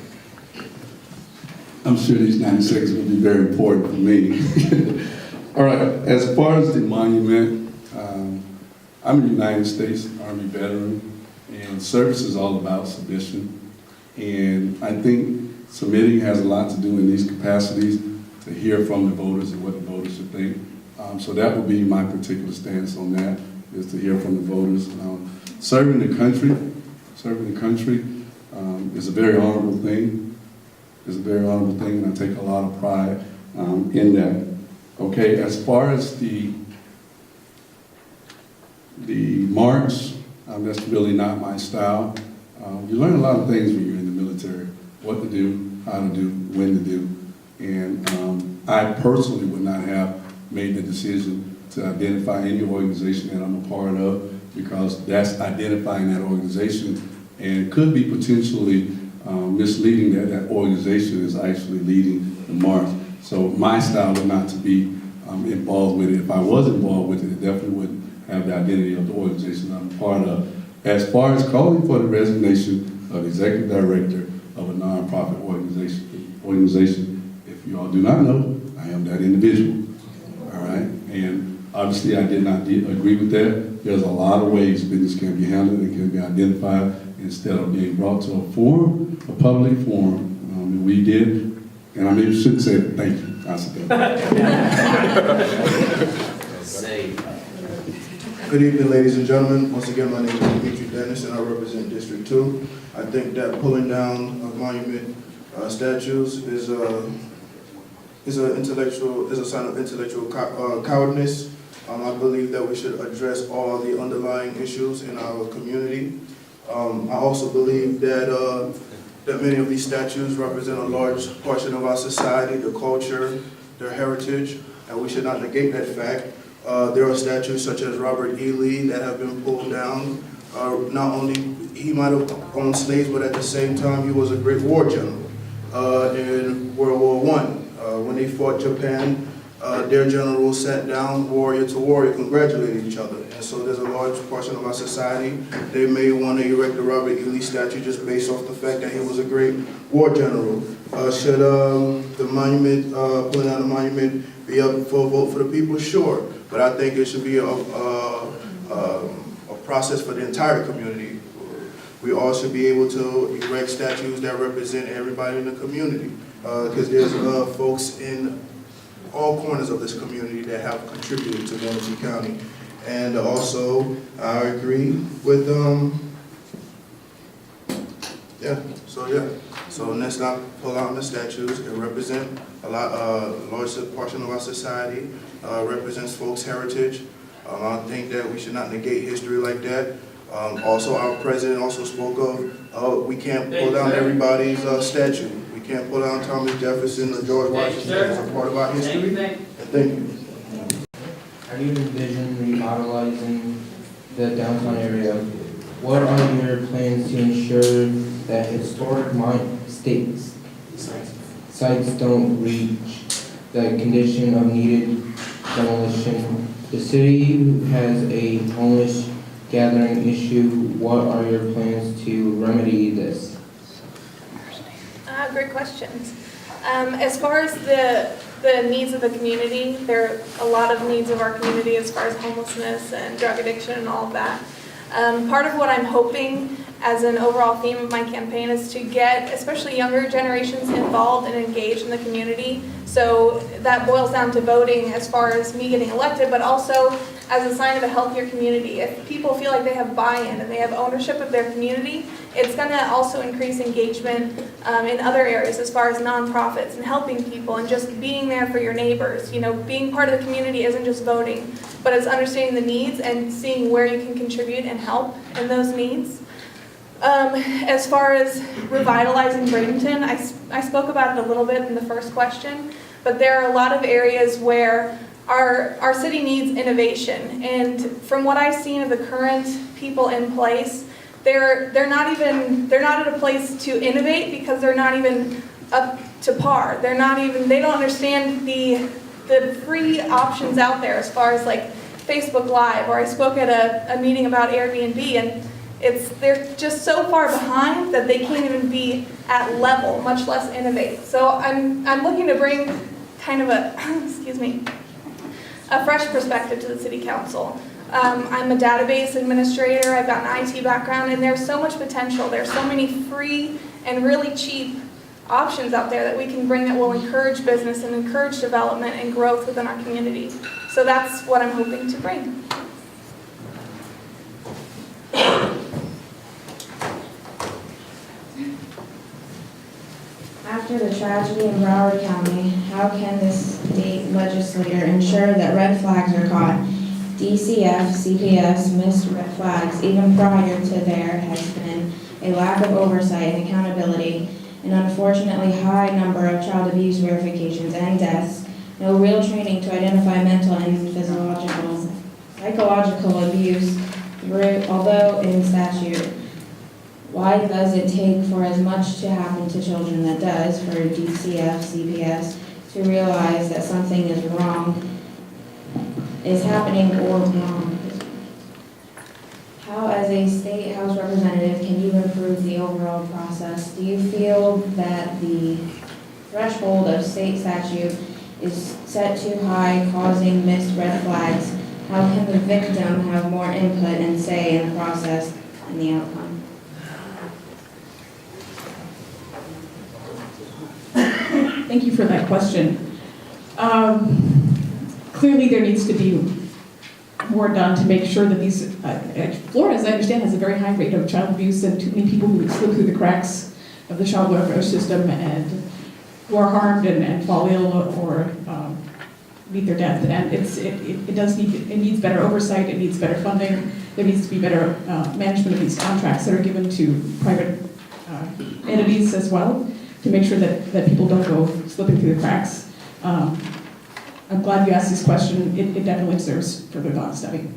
I'm sure these 90 seconds will be very important for me. All right, as far as the monument, I'm a United States Army veteran, and service is all about submission. And I think submitting has a lot to do in these capacities to hear from the voters and what the voters should think. So that would be my particular stance on that, is to hear from the voters. Serving the country is a very honorable thing. It's a very honorable thing, and I take a lot of pride in that. Okay, as far as the march, that's really not my style. You learn a lot of things when you're in the military, what to do, how to do, when to do. And I personally would not have made the decision to identify any organization that I'm a part of, because that's identifying that organization, and it could be potentially misleading that that organization is actually leading the march. So my style would not to be involved with it. If I was involved with it, it definitely wouldn't have the identity of the organization I'm a part of. As far as calling for the resignation of the executive director of a nonprofit organization, if you all do not know, I am that individual. All right, and Obviously, I did not agree with that. There's a lot of ways business can be handled and can be identified instead of being brought to a forum, a public forum. And we did, and I maybe shouldn't say it. Thank you. I said that. Good evening, ladies and gentlemen. Once again, my name is Dimitri Dennis, and I represent District 2. I think that pulling down of monument statues is a sign of intellectual cowardness. I believe that we should address all the underlying issues in our community. I also believe that that many of these statues represent a large portion of our society, their culture, their heritage, and we should not negate that fact. There are statues such as Robert E. Lee that have been pulled down. Not only he might have owned slaves, but at the same time he was a great war general in World War I. When they fought Japan, their generals sat down warrior to warrior, congratulated each other. And so there's a large portion of our society, they may want to erect a Robert E. Lee statue just based off the fact that he was a great war general. Should the monument, pulling down the monument, be up for a vote for the people? Sure. But I think it should be a process for the entire community. We all should be able to erect statues that represent everybody in the community. Because there's folks in all corners of this community that have contributed to Manatee County. And also, I agree with, So let's not pull out the statues. It represent a large portion of our society, represents folks' heritage. I think that we should not negate history like that. Also, our president also spoke of, we can't pull down everybody's statue. We can't pull down Thomas Jefferson or George Washington as a part of our history. Thank you. How do you envision revitalizing the downtown area? What are your plans to ensure that historic sites don't reach the condition of needed demolition? The city has a homeless gathering issue. What are your plans to remedy this? Great questions. As far as the needs of the community, there are a lot of needs of our community as far as homelessness and drug addiction and all of that. Part of what I'm hoping as an overall theme of my campaign is to get especially younger generations involved and engaged in the community. So that boils down to voting as far as me getting elected, but also as a sign of a healthier community. If people feel like they have buy-in and they have ownership of their community, it's going to also increase engagement in other areas as far as nonprofits and helping people and just being there for your neighbors. You know, being part of the community isn't just voting, but it's understanding the needs and seeing where you can contribute and help in those needs. As far as revitalizing Bradenton, I spoke about it a little bit in the first question, but there are a lot of areas where our city needs innovation, and from what I've seen of the current people in place, they're not at a place to innovate because they're not even up to par. They don't understand the free options out there as far as like Facebook Live, or I spoke at a meeting about Airbnb, and they're just so far behind that they can't even be at level, much less innovate. So I'm looking to bring kind of a fresh perspective to the city council. I'm a database administrator, I've got an IT background, and there's so much potential. There's so many free and really cheap options out there that we can bring that will encourage business and encourage development and growth within our community. So that's what I'm hoping to bring. After the tragedy in Broward County, how can this state legislature ensure that red flags are caught? DCF, CPS missed red flags. Even prior to there has been a lack of oversight and accountability, an unfortunately high number of child abuse verifications and deaths, no real training to identify mental and psychological abuse, although in statute. Why does it take for as much to happen to children that does for DCF, CPS to realize that something is happening or wrong? How, as a state house representative, can you improve the overall process? Do you feel that the threshold of state statute is set too high, causing missed red flags How can the victim have more input and say in the process and the outcome? Thank you for that question. Clearly, there needs to be more done to make sure that these, Florida, as I understand, has a very high rate of child abuse and too many people who slip through the cracks of the child welfare system and who are harmed and fall ill or meet their death. And it needs better oversight, it needs better funding, there needs to be better management of these contracts that are given to private entities as well, to make sure that people don't go slipping through the cracks. I'm glad you asked this question. It definitely deserves further thought and study.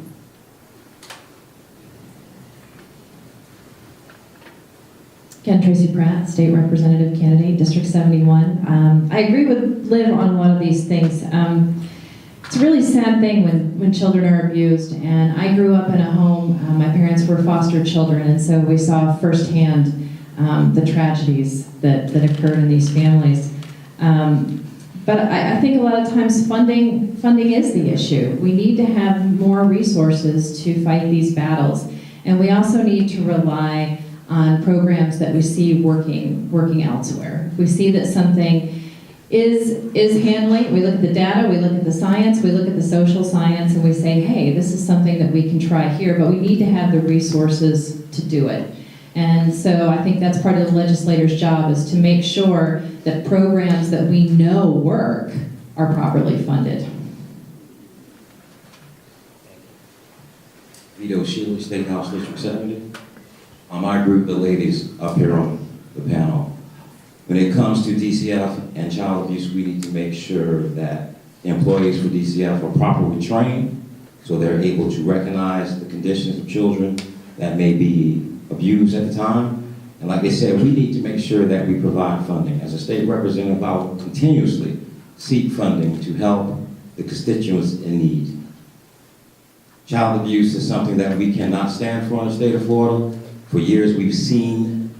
Again, Tracy Pratt, State Representative Candidate, District 71. I agree with Liv on a lot of these things. It's a really sad thing when children are abused, and I grew up in a home, my parents were foster children, and so we saw firsthand the tragedies that occurred in these families. But I think a lot of times funding is the issue. We need to have more resources to fight these battles, and we also need to rely on programs that we see working elsewhere. We see that something is handling, we look at the data, we look at the science, we look at the social science, and we say, hey, this is something that we can try here, but we need to have the resources to do it. And so I think that's part of the legislator's job, is to make sure that programs that we know work are properly funded. Vito Shealy, State House District 70. I group the ladies up here on the panel. When it comes to DCF and child abuse, we need to make sure that employees for DCF are properly trained so they're able to recognize the conditions of children that may be abused at the time. And like they said, we need to make sure that we provide funding. As a state representative, I will continuously seek funding to help the constituents in need. Child abuse is something that we cannot stand for in the state of Florida. For years, we've seen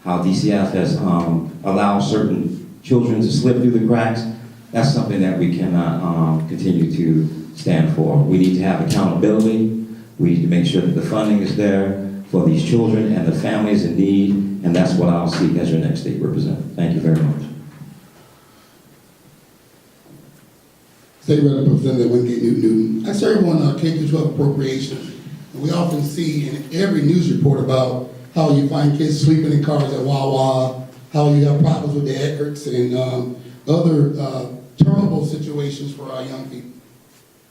how DCF has allowed certain children to slip through the cracks. That's something that we cannot continue to stand for. We need to have accountability. We need to make sure that the funding is there for these children and the families in need, and that's what I'll seek as your next state representative. Thank you very much. State Representative Wingate Newton. I serve on K-12 appropriations. And we often see in every news report about how you find kids sleeping in cars at Wawa, how you have problems with the Eckerts and other terrible situations for our young people.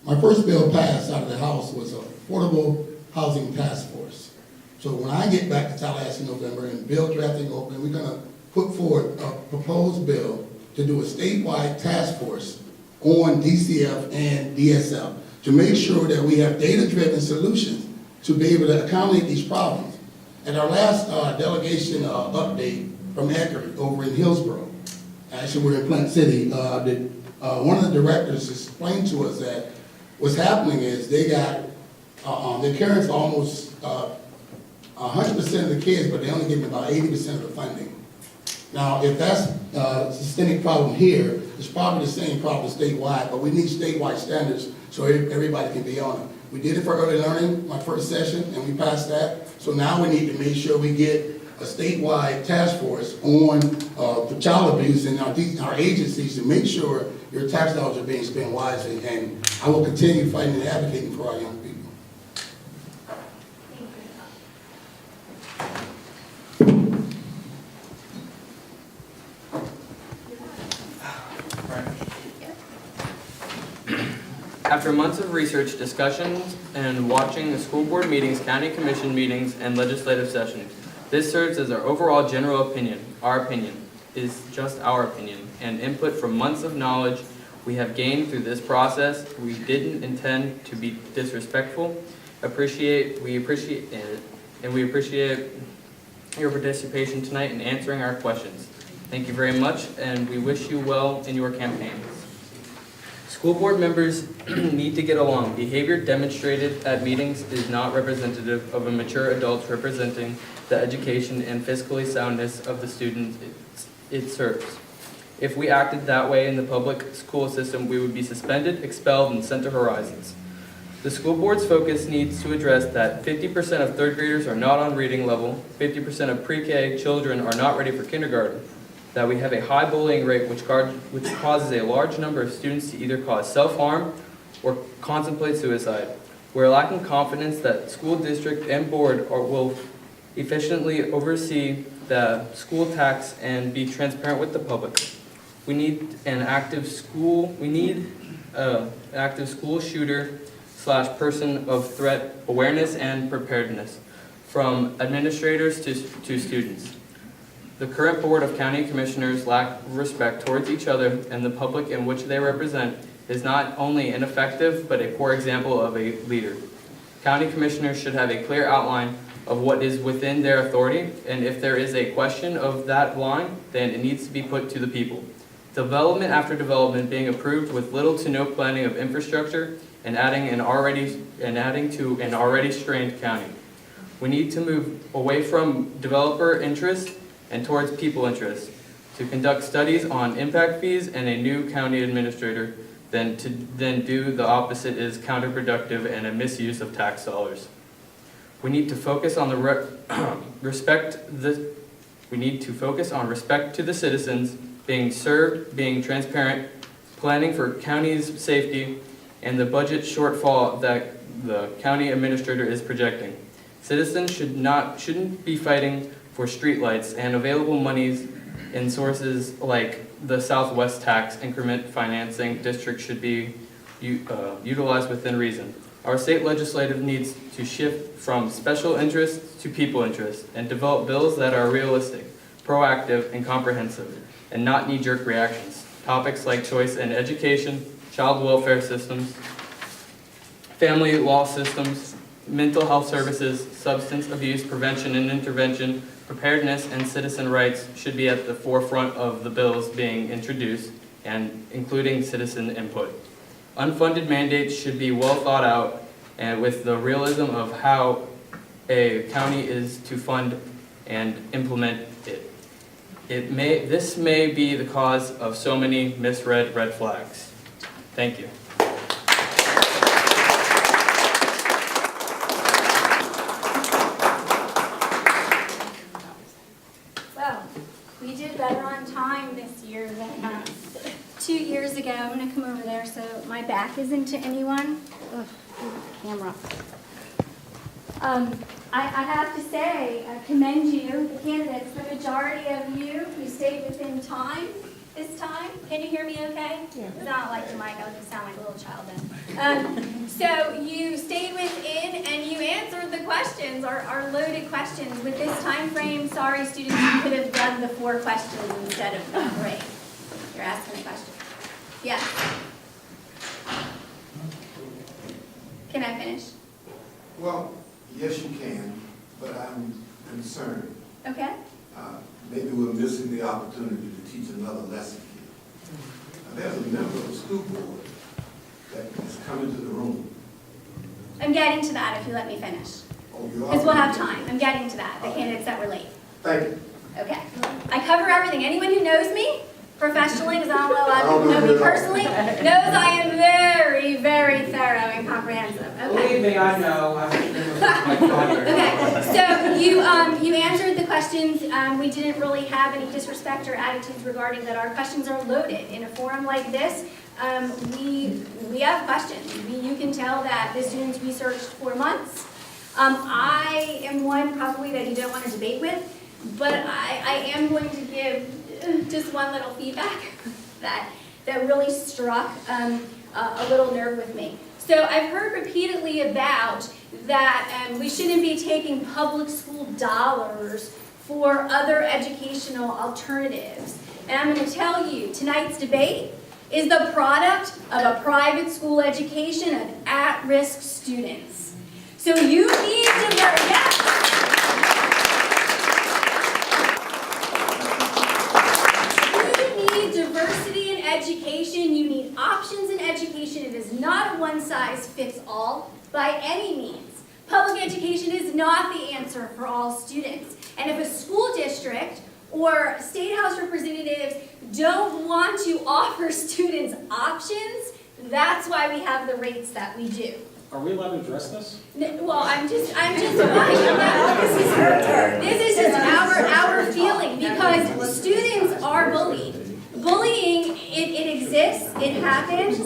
My first bill passed out of the House was an Affordable Housing Task Force. So when I get back to Tallahassee in November and bill drafting open, we're gonna put forward a proposed bill to do a statewide task force on DCF and DSL to make sure that we have data-driven solutions to be able to accommodate these problems. At our last delegation update from Eckerd over in Hillsborough, actually we're in Plant City, one of the directors explained to us that what's happening is they got, they're caring for almost 100% of the kids, but they're only getting about 80% of the funding. Now, if that's a systemic problem here, it's probably the same problem statewide, but we need statewide standards so everybody can be on it. We did it for early learning, my first session, and we passed that. So now we need to make sure we get a statewide task force on the child abuse in our agencies to make sure your tax dollars are being spent wisely. And I will continue fighting and advocating for our young people. After months of research, discussions, and watching the school board meetings, county commission meetings, and legislative sessions, this serves as our overall general opinion. Our opinion is just our opinion, and input from months of knowledge we have gained through this process. We didn't intend to be disrespectful. We appreciate your participation tonight in answering our questions. Thank you very much, and we wish you well in your campaigns. School board members need to get along. Behavior demonstrated at meetings is not representative of a mature adults representing the education and fiscally soundness of the students it serves. If we acted that way in the public school system, we would be suspended, expelled, and sent to horizons. The school board's focus needs to address that 50% of third graders are not on reading level, 50% of pre-K children are not ready for kindergarten, that we have a high bullying rate which causes a large number of students to either cause self-harm or contemplate suicide. We're lacking confidence that school district and board will efficiently oversee the school tax and be transparent with the public. We need an active school shooter / person of threat awareness and preparedness from administrators to students. The current board of county commissioners lack respect towards each other and the public in which they represent is not only ineffective but a poor example of a leader. County commissioners should have a clear outline of what is within their authority, and if there is a question of that line, then it needs to be put to the people. Development after development being approved with little to no planning of infrastructure and adding to an already strained county. We need to move away from developer interest and towards people interest, to conduct studies on impact fees and a new county administrator, then do the opposite is counterproductive and a misuse of tax dollars. We need to focus on respect to the citizens, being served, being transparent, planning for county's safety, and the budget shortfall that the county administrator is projecting. Citizens shouldn't be fighting for streetlights and available monies in sources like the Southwest tax increment financing district should be utilized within reason. Our state legislative needs to shift from special interests to people interests and develop bills that are realistic, proactive, and comprehensive, and not knee-jerk reactions. Topics like choice in education, child welfare systems, family law systems, mental health services, substance abuse prevention and intervention, preparedness, and citizen rights should be at the forefront of the bills being introduced, and including citizen input. Unfunded mandates should be well thought out and with the realism of how a county is to fund and implement it. This may be the cause of so many misread red flags. Thank you. Well, we did better on time this year than 2 years ago. I'm going to come over there so my back isn't to anyone. Ugh, camera. I have to say, I commend you, the candidates, the majority of you who stayed within time this time. Can you hear me okay? Yeah. It's not like the mic, I just sound like a little child then. So you stayed within and you answered the questions, our loaded questions. With this time frame, sorry students, you could have done the 4 questions instead of the 3. You're asking a question. Yes. Can I finish? Well, yes you can, but I'm concerned. Okay. Maybe we're missing the opportunity to teach another lesson here. There's a member of the school board that is coming to the room. I'm getting to that if you let me finish. Oh, you are? Because we'll have time. I'm getting to that, the candidates that were late. Thank you. Okay. I cover everything. Anyone who knows me professionally, because I don't know a lot of people know me personally, knows I am very, very thorough and comprehensive. Okay. Believe me, I know. Okay, so you answered the questions. We didn't really have any disrespect or attitudes regarding that. Our questions are loaded. In a forum like this, we have questions. You can tell that the students researched for months. I am one probably that you don't want to debate with, but I am going to give just one little feedback that really struck a little nerve with me. So I've heard repeatedly about that we shouldn't be taking public school dollars for other educational alternatives. And I'm going to tell you, tonight's debate is the product of a private school education of at-risk students. So you need to diversity in education. You need options in education. It is not a one-size-fits-all by any means. Public education is not the answer for all students. And if a school district or state house representatives don't want to offer students options, that's why we have the rates that we do. Are we allowed to address this? Well, I'm just, this is her turn. This is just our feeling, because students are bullied. Bullying, it exists, it happens.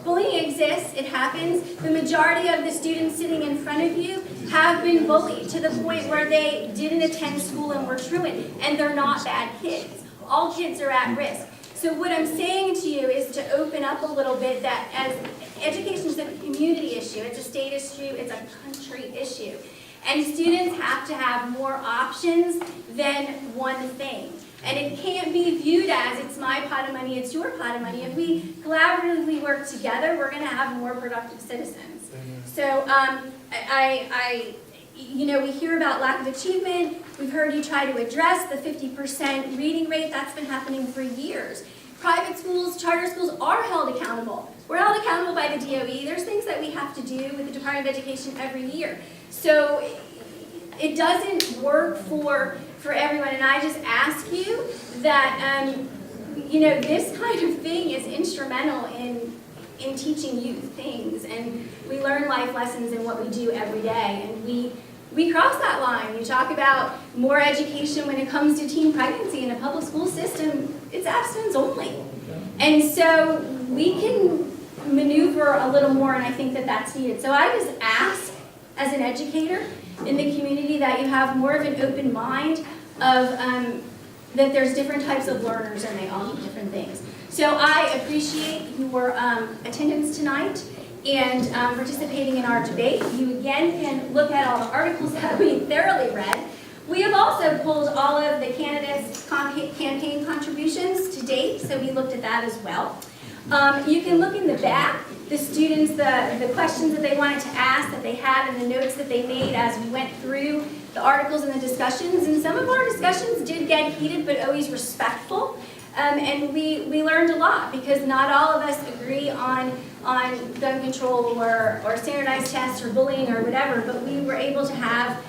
Bullying exists, it happens. The majority of the students sitting in front of you have been bullied to the point where they didn't attend school and were truant, and they're not bad kids. All kids are at risk. So what I'm saying to you is to open up a little bit, that as education is a community issue, it's a state issue, it's a country issue. And students have to have more options than one thing. And it can't be viewed as it's my pot of money, it's your pot of money. If we collaboratively work together, we're gonna have more productive citizens. So we hear about lack of achievement. We've heard you try to address the 50% reading rate. That's been happening for years. Private schools, charter schools are held accountable. We're held accountable by the DOE. There's things that we have to do with the Department of Education every year. So it doesn't work for everyone. And I just ask you that, this kind of thing is instrumental in teaching youth things. And we learn life lessons in what we do every day. And we cross that line. You talk about more education when it comes to teen pregnancy in a public school system, it's abstinence only. And so we can maneuver a little more, and I think that that's needed. So I just ask, as an educator in the community, that you have more of an open mind of that there's different types of learners and they all need different things. So I appreciate your attendance tonight and participating in our debate. You again can look at all the articles that we thoroughly read. We have also pulled all of the candidates' campaign contributions to date, so we looked at that as well. You can look in the back, the students, the questions that they wanted to ask, that they had, and the notes that they made as we went through the articles and the discussions. And some of our discussions did get heated, but always respectful. And we learned a lot, because not all of us agree on gun control or standardized tests or bullying or whatever, but we were able to have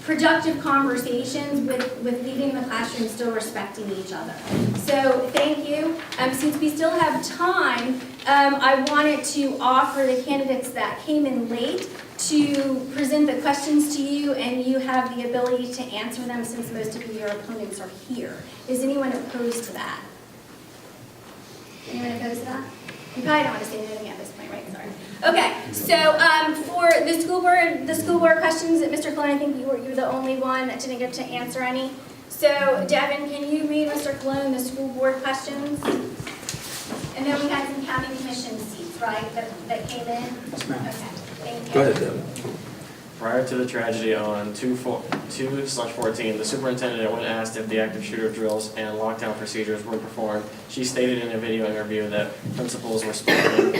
productive conversations with leaving the classroom still respecting each other. So thank you. Since we still have time, I wanted to offer the candidates that came in late to present the questions to you, and you have the ability to answer them since most of your opponents are here. Is anyone opposed to that? Anyone opposed to that? You probably don't want to say anything at this point, right? Sorry. Okay, so for the school board questions, Mr. Cologne, I think you were the only one that didn't get to answer any. So Devin, can you read Mr. Cologne the school board questions? And then we had some county commission seats, right, that came in? Yes, ma'am. Okay, thank you. Go ahead, Devin. Prior to the tragedy on 2/14, the superintendent, when asked if the active shooter drills and lockdown procedures were performed, she stated in a video interview that principals were spoken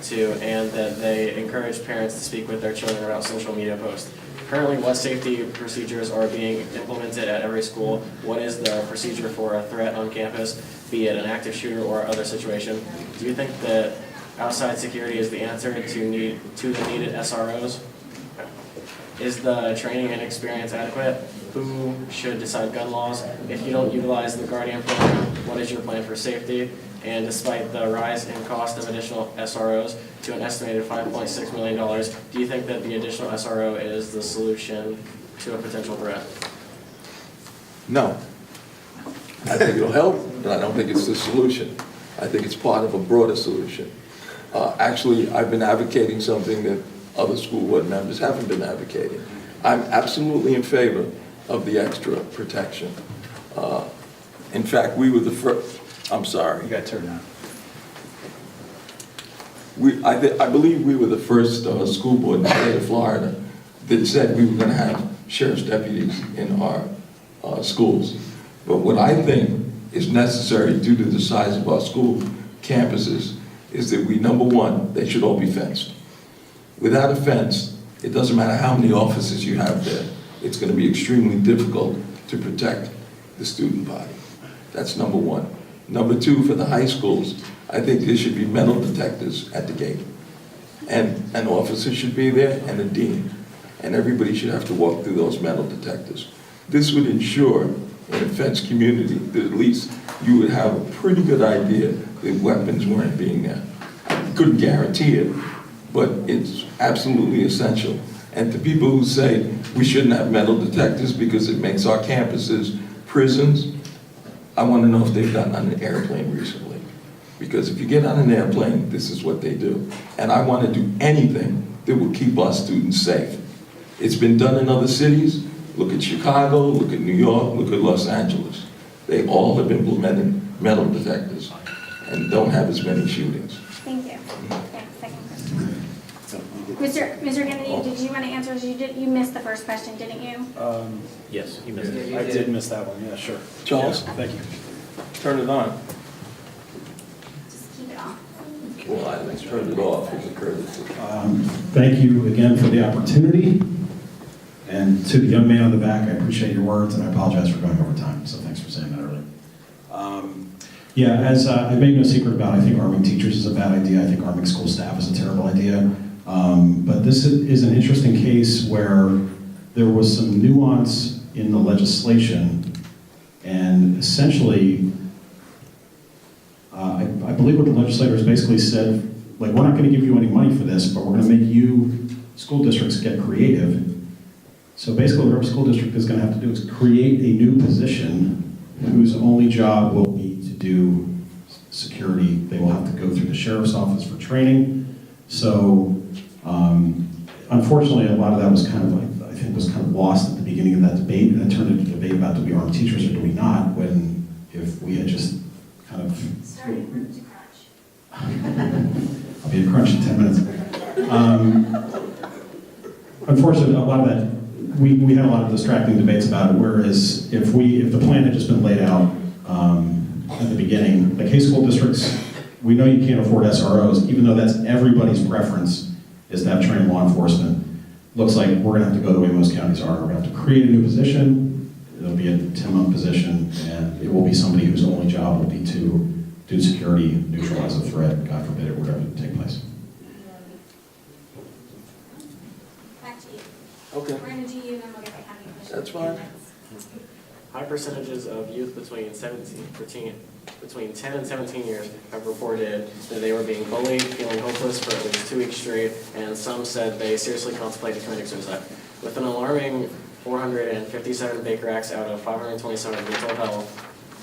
to and that they encouraged parents to speak with their children about social media posts. Currently, what safety procedures are being implemented at every school? What is the procedure for a threat on campus, be it an active shooter or other situation? Do you think that outside security is the answer to the needed SROs? Is the training and experience adequate? Who should decide gun laws? If you don't utilize the Guardian program, what is your plan for safety? And despite the rise in cost of additional SROs to an estimated $5.6 million, do you think that the additional SRO is the solution to a potential threat? No. I think it'll help, but I don't think it's the solution. I think it's part of a broader solution. Actually, I've been advocating something that other school board members haven't been advocating. I'm absolutely in favor of the extra protection. In fact, we were the first. I'm sorry. You got to turn on. I believe we were the first school board in the state of Florida that said we were going to have sheriff's deputies in our schools. But what I think is necessary due to the size of our school campuses is that number one, they should all be fenced. Without a fence, it doesn't matter how many officers you have there, it's going to be extremely difficult to protect the student body. That's number one. Number two, for the high schools, I think there should be metal detectors at the gate. And an officer should be there and a dean. And everybody should have to walk through those metal detectors. This would ensure in a fenced community that at least you would have a pretty good idea that weapons weren't being there. I couldn't guarantee it, but it's absolutely essential. And to people who say we shouldn't have metal detectors because it makes our campuses prisons, I want to know if they've gotten on an airplane recently. Because if you get on an airplane, this is what they do. And I want to do anything that will keep our students safe. It's been done in other cities. Look at Chicago, look at New York, look at Los Angeles. They all have implemented metal detectors and don't have as many shootings. Thank you. Yeah, second question. Mr. Kennedy, did you want to answer? You missed the first question, didn't you? Yes, you missed it. I did miss that one, yeah, sure. Charles? Yeah, thank you. Turn it on. Just keep it on. Well, I turned it off as a courtesy. Thank you again for the opportunity. And to the young man on the back, I appreciate your words, and I apologize for going over time, so thanks for saying that earlier. Yeah, as I made no secret about, I think arming teachers is a bad idea. I think arming school staff is a terrible idea. But this is an interesting case where there was some nuance in the legislation, and essentially, I believe what the legislators basically said, like, we're not going to give you any money for this, but we're going to make you, school districts, get creative. So basically, what our school district is going to have to do is create a new position whose only job will be to do security. They will have to go through the sheriff's office for training. So unfortunately, a lot of that was kind of, I think, was kind of lost at the beginning of that debate, and it turned into a debate about do we arm teachers or do we not, when if we had just kind of... Starting to crunch. I'll be a crunch in 10 minutes. Unfortunately, a lot of that, we had a lot of distracting debates about it, whereas if the plan had just been laid out at the beginning, like, hey, school districts, we know you can't afford SROs, even though that's everybody's preference is to have trained law enforcement. Looks like we're gonna have to go the way most counties are. We're gonna have to create a new position. It'll be a 10-month position, and it will be somebody whose only job will be to do security, neutralize a threat, God forbid it would ever take place. Back to you. Okay. We're going to do you, and then we'll get the county commission. That's fine. High percentages of youth between 10 and 17 years have reported that they were being bullied, feeling hopeless for at least 2 weeks straight, and some said they seriously contemplated committing suicide. With an alarming 457 Baker Acts out of 527 mental health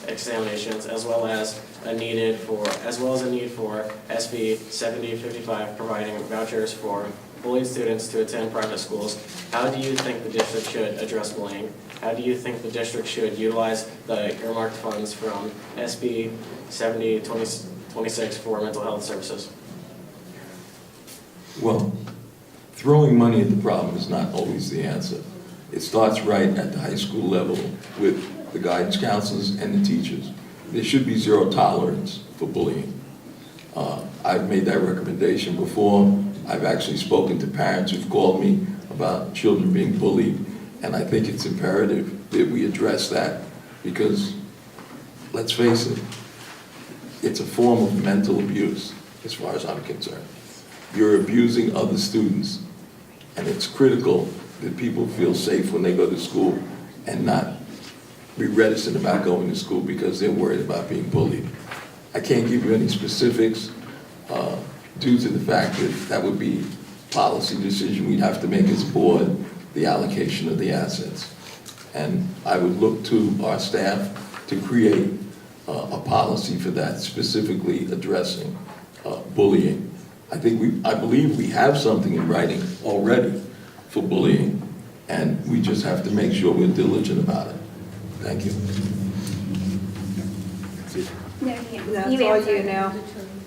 examinations, as well as a need for SB 7055 providing vouchers for bullied students to attend private schools. How do you think the district should address bullying? How do you think the district should utilize the earmarked funds from SB 7026 for mental health services? Well, throwing money at the problem is not always the answer. It starts right at the high school level with the guidance counselors and the teachers. There should be zero tolerance for bullying. I've made that recommendation before. I've actually spoken to parents who've called me about children being bullied, and I think it's imperative that we address that because, let's face it, it's a form of mental abuse as far as I'm concerned. You're abusing other students, and it's critical that people feel safe when they go to school and not be reticent about going to school because they're worried about being bullied. I can't give you any specifics due to the fact that that would be a policy decision we'd have to make as a board, the allocation of the assets. And I would look to our staff to create a policy for that, specifically addressing bullying. I believe we have something in writing already for bullying, and we just have to make sure we're diligent about it. Thank you. No, you answered. Now.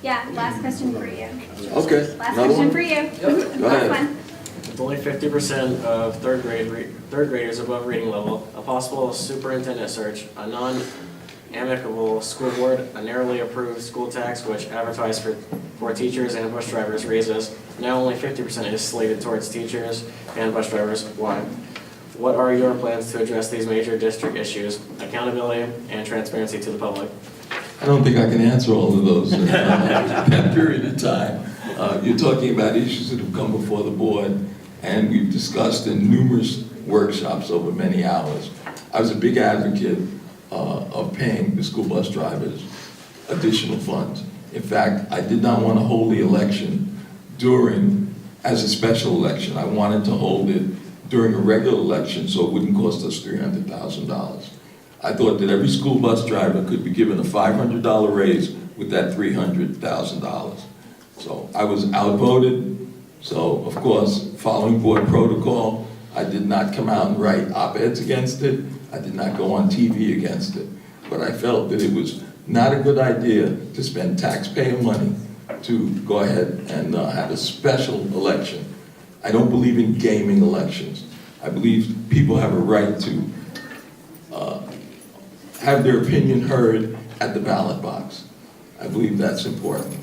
Yeah, last question for you. Okay. Last question for you. Yep. Go Last ahead. one. With only 50% of third graders above reading level, a possible superintendent search, a non-amicable school board, a narrowly approved school tax which advertised for teachers and bus drivers raises. Now only 50% is slated towards teachers and bus drivers. Why? What are your plans to address these major district issues, accountability and transparency to the public? I don't think I can answer all of those in that period of time. You're talking about issues that have come before the board, and we've discussed in numerous workshops over many hours. I was a big advocate of paying the school bus drivers additional funds. In fact, I did not want to hold the election during as a special election. I wanted to hold it during a regular election so it wouldn't cost us $300,000. I thought that every school bus driver could be given a $500 raise with that $300,000. So I was outvoted. So of course, following board protocol, I did not come out and write op-eds against it. I did not go on TV against it. But I felt that it was not a good idea to spend taxpayer money to go ahead and have a special election. I don't believe in gaming elections. I believe people have a right to have their opinion heard at the ballot box. I believe that's important.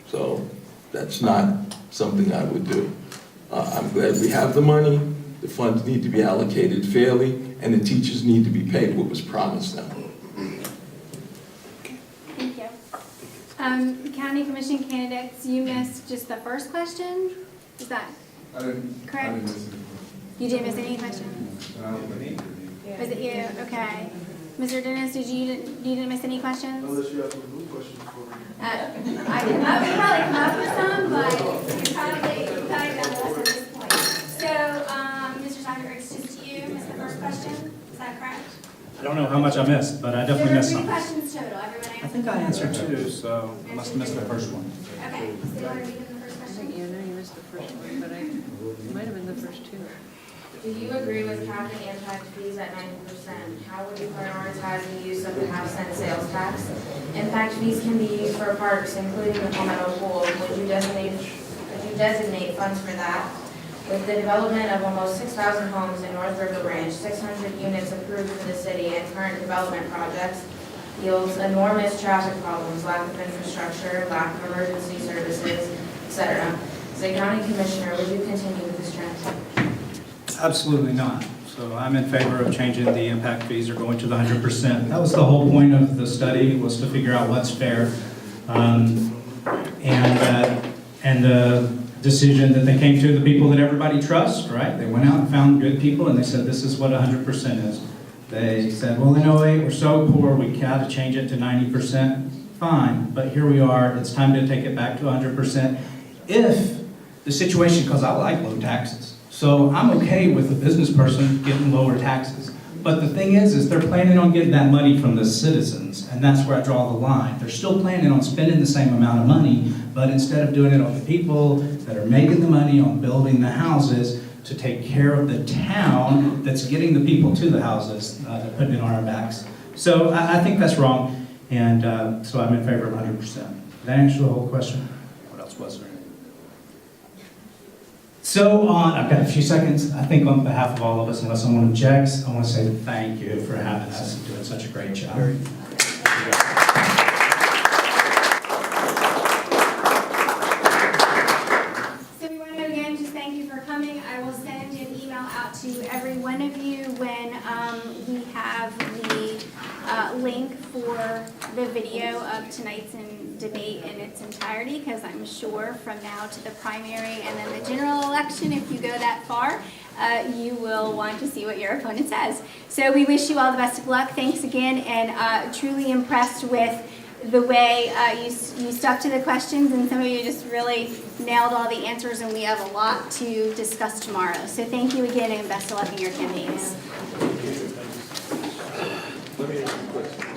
So that's not something I would do. I'm glad we have the money. The funds need to be allocated fairly, and the teachers need to be paid what was promised them. Thank you. County Commission candidates, you missed just the first question? Is that correct? You didn't miss any questions? Was it you? Okay. Mr. Dennis, you didn't miss any questions? Unless you have some new questions for me. I could probably come up with some, but you're probably done with us at this point. So, Mr. Sager, it's just you missed the first question. Is that correct? I don't know how much I missed, but I definitely missed There some. were 3 questions total. Everyone answered. I think I answered 2, so I must have missed the first one. Okay. So you want to read them the first question? I know you missed the first one, but it might have been the first 2. Do you agree with capping impact fees at 90%? How would you prioritize the use of the half-cent sales tax? Impact fees can be used for parks, including the Palmetto Pool. Would you designate funds for that? With the development of almost 6,000 homes in North River Ranch, 600 units approved for the city, and current development projects yields enormous traffic problems, lack of infrastructure, lack of emergency services, etc. As a county commissioner, would you continue with this trend? Absolutely not. So I'm in favor of changing the impact fees or going to the 100%. That was the whole point of the study, was to figure out what's fair. And the decision that they came to, the people that everybody trusts, right? They went out and found good people and they said, this is what 100% is. They said, well, in 08, we're so poor, we got to change it to 90%. Fine, but here we are. It's time to take it back to 100%. If the situation, because I like low taxes. So I'm okay with a business person getting lower taxes. But the thing is they're planning on getting that money from the citizens, and that's where I draw the line. They're still planning on spending the same amount of money, but instead of doing it on the people that are making the money on building the houses to take care of the town that's getting the people to the houses, they're putting it on our backs. So I think that's wrong, and so I'm in favor of 100%. Did that answer the whole question? What else was there? So I've got a few seconds. I think on behalf of all of us, unless someone objects, I want to say thank you for having us and doing such a great job. So we want to again just thank you for coming. I will send an email out to every one of you when we have the link for the video of tonight's debate in its entirety, because I'm sure from now to the primary and then the general election, if you go that far, you will want to see what your opponent says. So we wish you all the best of luck. Thanks again, and truly impressed with the way you stuck to the questions, and some of you just really nailed all the answers, and we have a lot to discuss tomorrow. So thank you again, and best of luck in your campaigns. Let me ask you a question.